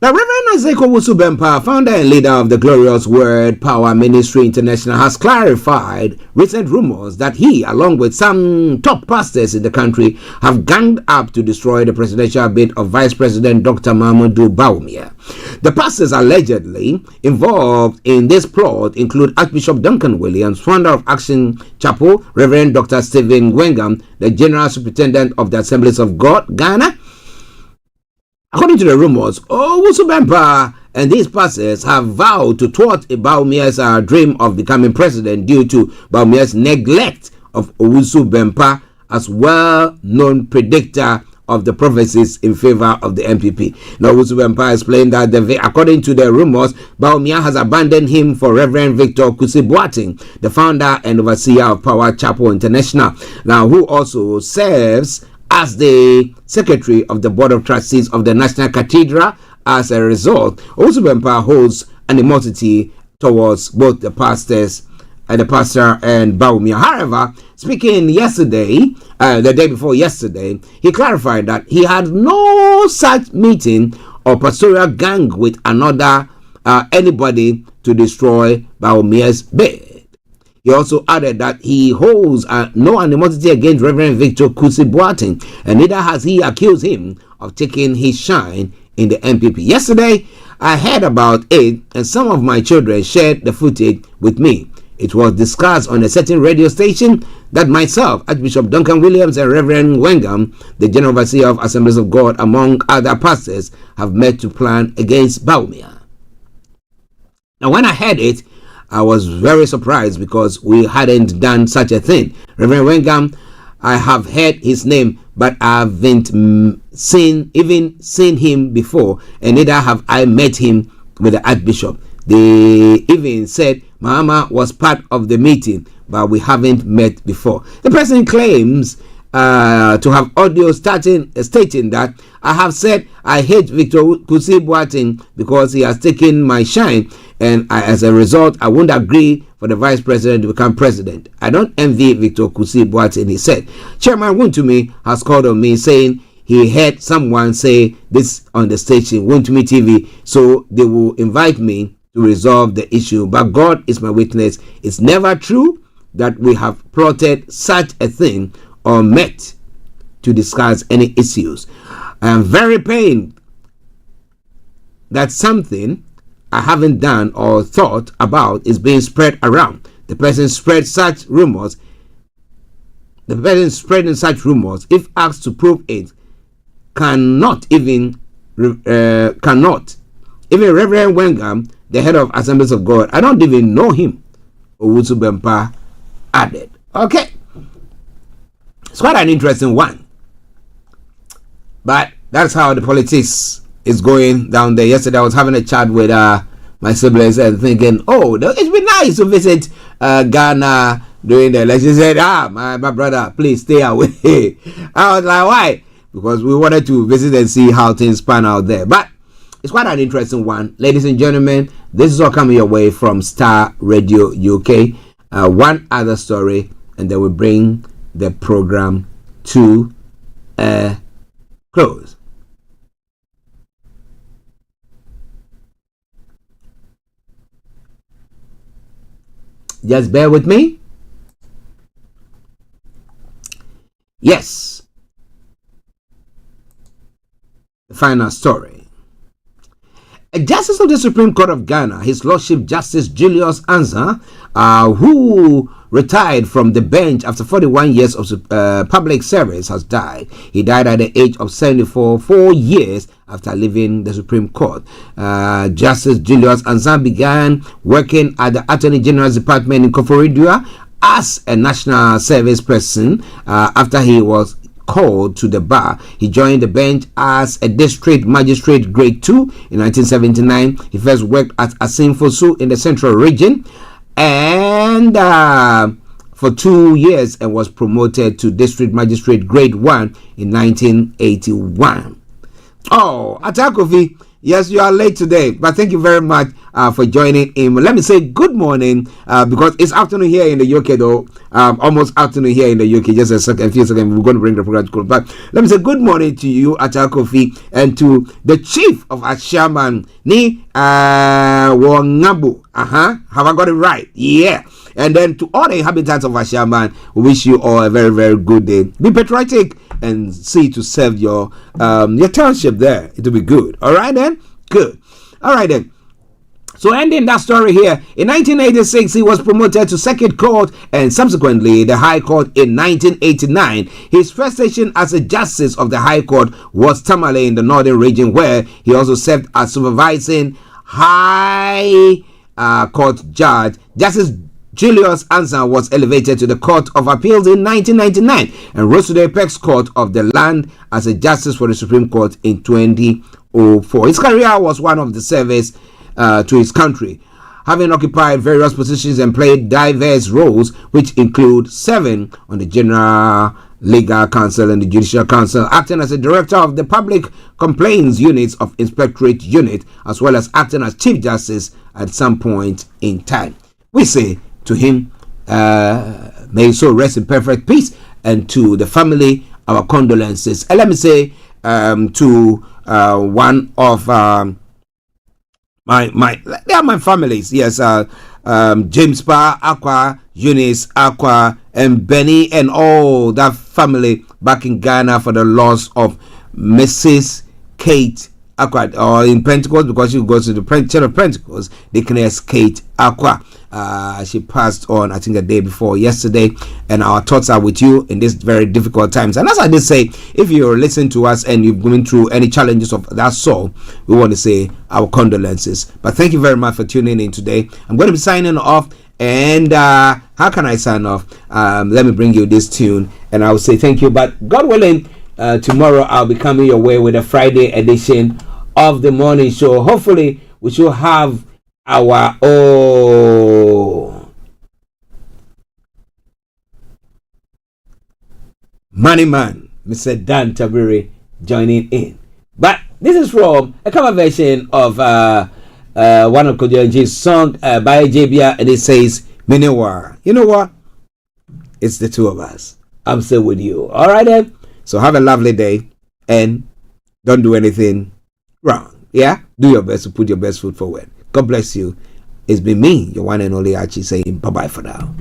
Now, Reverend Isaac Owusu-Bempah, founder and leader of the Glorious Word Power Ministry International, has clarified recent rumors that he, along with some top pastors in the country, have ganged up to destroy the presidential bid of Vice President Dr. Mahamudu Bawumia. The pastors allegedly involved in this plot include Archbishop Duncan Williams, founder of Action Chapel, Reverend Dr. Stephen Wengam, the General Superintendent of the Assemblies of God, Ghana. According to the rumors, Owusu-Bempah and these pastors have vowed to thwart Bawumia's dream of becoming president due to Bawumia's neglect of Owusu-Bempah as well-known predictor of the prophecies in favor of the MPP. Now, Owusu-Bempah explained that according to the rumors, Bawumia has abandoned him for Reverend Victor Kusi-Boateng, the founder and overseer of Power Chapel International, now who also serves as the secretary of the board of trustees of the National Cathedral. As a result, Owusu-Bempah holds animosity towards both the pastor and Bawumia. However, speaking yesterday, the day before yesterday, he clarified that he had no such meeting or pastoral gang with anybody to destroy Bawumia's bid. He also added that he holds no animosity against Reverend Victor Kusi-Boateng, and neither has he accused him of taking his shine in the MPP. Yesterday, I heard about it, and some of my children shared the footage with me. It was discussed on a certain radio station that myself, Archbishop Duncan Williams, and Reverend Wengam, the General Overseer of Assemblies of God, among other pastors, have met to plan against Bawumia. Now, when I heard it, I was very surprised because we hadn't done such a thing. Reverend Wengam, I have heard his name, but I haven't seen him before, and neither have I met him with the Archbishop. They even said Mama was part of the meeting, but we haven't met before. The person claims to have audio stating that I have said I hate Victor Kusi Boateng because he has taken my shine, and as a result, I won't agree for the vice president to become president. I don't envy Victor Kusi Boateng, he said. Chairman Wuntumi has called on me saying he heard someone say this on the station, Wuntumi TV, so they will invite me to resolve the issue. But God is my witness. It's never true that we have plotted such a thing or met to discuss any issues. I am very pained that something I haven't done or thought about is being spread around. The person spread such rumors. The person spreading such rumors, if asked to prove it, cannot. Even Reverend Wengam, the head of Assemblies of God, I don't even know him. Owusu Bempa added. Okay. It's quite an interesting one. But that's how the politics is going down there. Yesterday I was having a chat with my siblings and thinking, oh, it'd be nice to visit Ghana during the election. She said, my brother, please stay away. I was like, why? Because we wanted to visit and see how things pan out there. But it's quite an interesting one. Ladies and gentlemen, this is all coming your way from Starr Radio UK. One other story, and then we bring the program to a close. Just bear with me. Yes. The final story. A justice of the Supreme Court of Ghana, His Lordship Justice Julius Ansah, who retired from the bench after 41 years of public service, has died. He died at the age of 74, 4 years after leaving the Supreme Court. Justice Julius Ansah began working at the Attorney General's Department in Koforidua as a national service person after he was called to the bar. He joined the bench as a district magistrate grade 2 in 1979. He first worked at Asin Fosu in the central region and for 2 years and was promoted to district magistrate grade 1 in 1981. Oh, Atakofi, yes, you are late today, but thank you very much for joining in. Let me say good morning because it's afternoon here in the UK, though. Almost afternoon here in the UK. Just a few seconds, we're going to bring the program to close. But let me say good morning to you, Atakofi, and to the chief of Ashaman, Ni Wangabu. Have I got it right? Yeah. And then to all the inhabitants of Ashaman, we wish you all a very, very good day. Be patriotic and see to serve your township there. It'll be good. All right then? Good. All right then. So ending that story here, in 1986 he was promoted to Circuit Court and subsequently the High Court in 1989. His first station as a justice of the High Court was Tamale in the Northern Region, where he also served as supervising High Court judge. Justice Julius Ansah was elevated to the Court of Appeals in 1999 and rose to the Apex Court of the land as a justice for the Supreme Court in 2004. His career was one of the service to his country, having occupied various positions and played diverse roles, which include 7 on the General Legal Council and the Judicial Council, acting as a director of the Public Complaints Units of Inspectorate Unit, as well as acting as Chief Justice at some point in time. We say to him, may his soul rest in perfect peace, and to the family, our condolences. And let me say to one of they are my families, yes, James Pa, Aqua, Eunice, Aqua, and Benny, and all that family back in Ghana for the loss of Mrs. Kate Aqua, or in Pentecost, because she goes to the Church of Pentecost, Deaconess Kate Aqua. She passed on, I think, the day before yesterday, and our thoughts are with you in these very difficult times. And as I did say, if you're listening to us and you've been through any challenges of that sort, we want to say our condolences. But thank you very much for tuning in today. I'm going to be signing off, and how can I sign off? Let me bring you this tune, and I will say thank you. But God willing, tomorrow I'll be coming your way with a Friday edition of the morning show. Hopefully, we should have our money man, Mr. Dan Tabiri, joining in. But this is from a cover version of one of Kojoji's song by JBR, and it says Minewar. You know what? It's the two of us. I'm still with you. All right then. So have a lovely day and don't do anything wrong. Yeah? Do your best to put your best foot forward. God bless you. It's been me, your one and only Archie, saying bye-bye for now.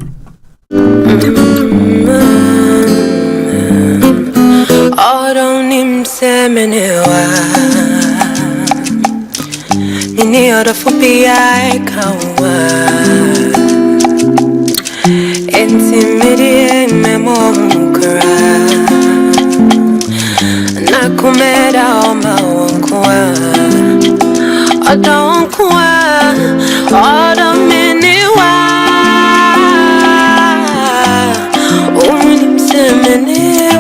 I don't cry, all the minute only minute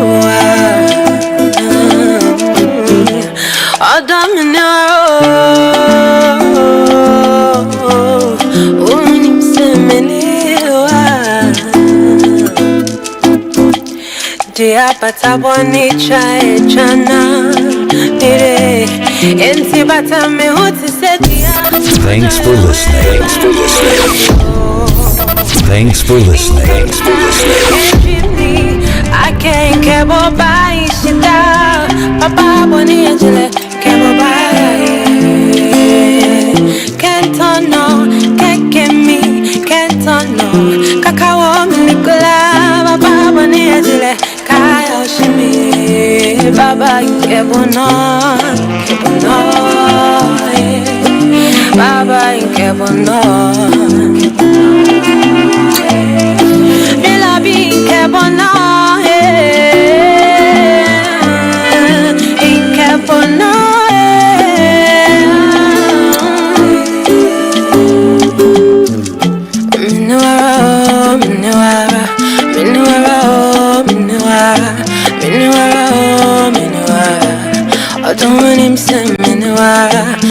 all the minute Dia pataboni chai chana mire enti bata me huti sedia. Thanks for listening. Thanks for listening. I can't kebo bai shida papa boni angele kebo bai can't turn on kekemi can't turn on kakao Nicola papa boni angele kaya shimi baba kebo no baba kebo no Elabi kebo no kebo no I don't want him to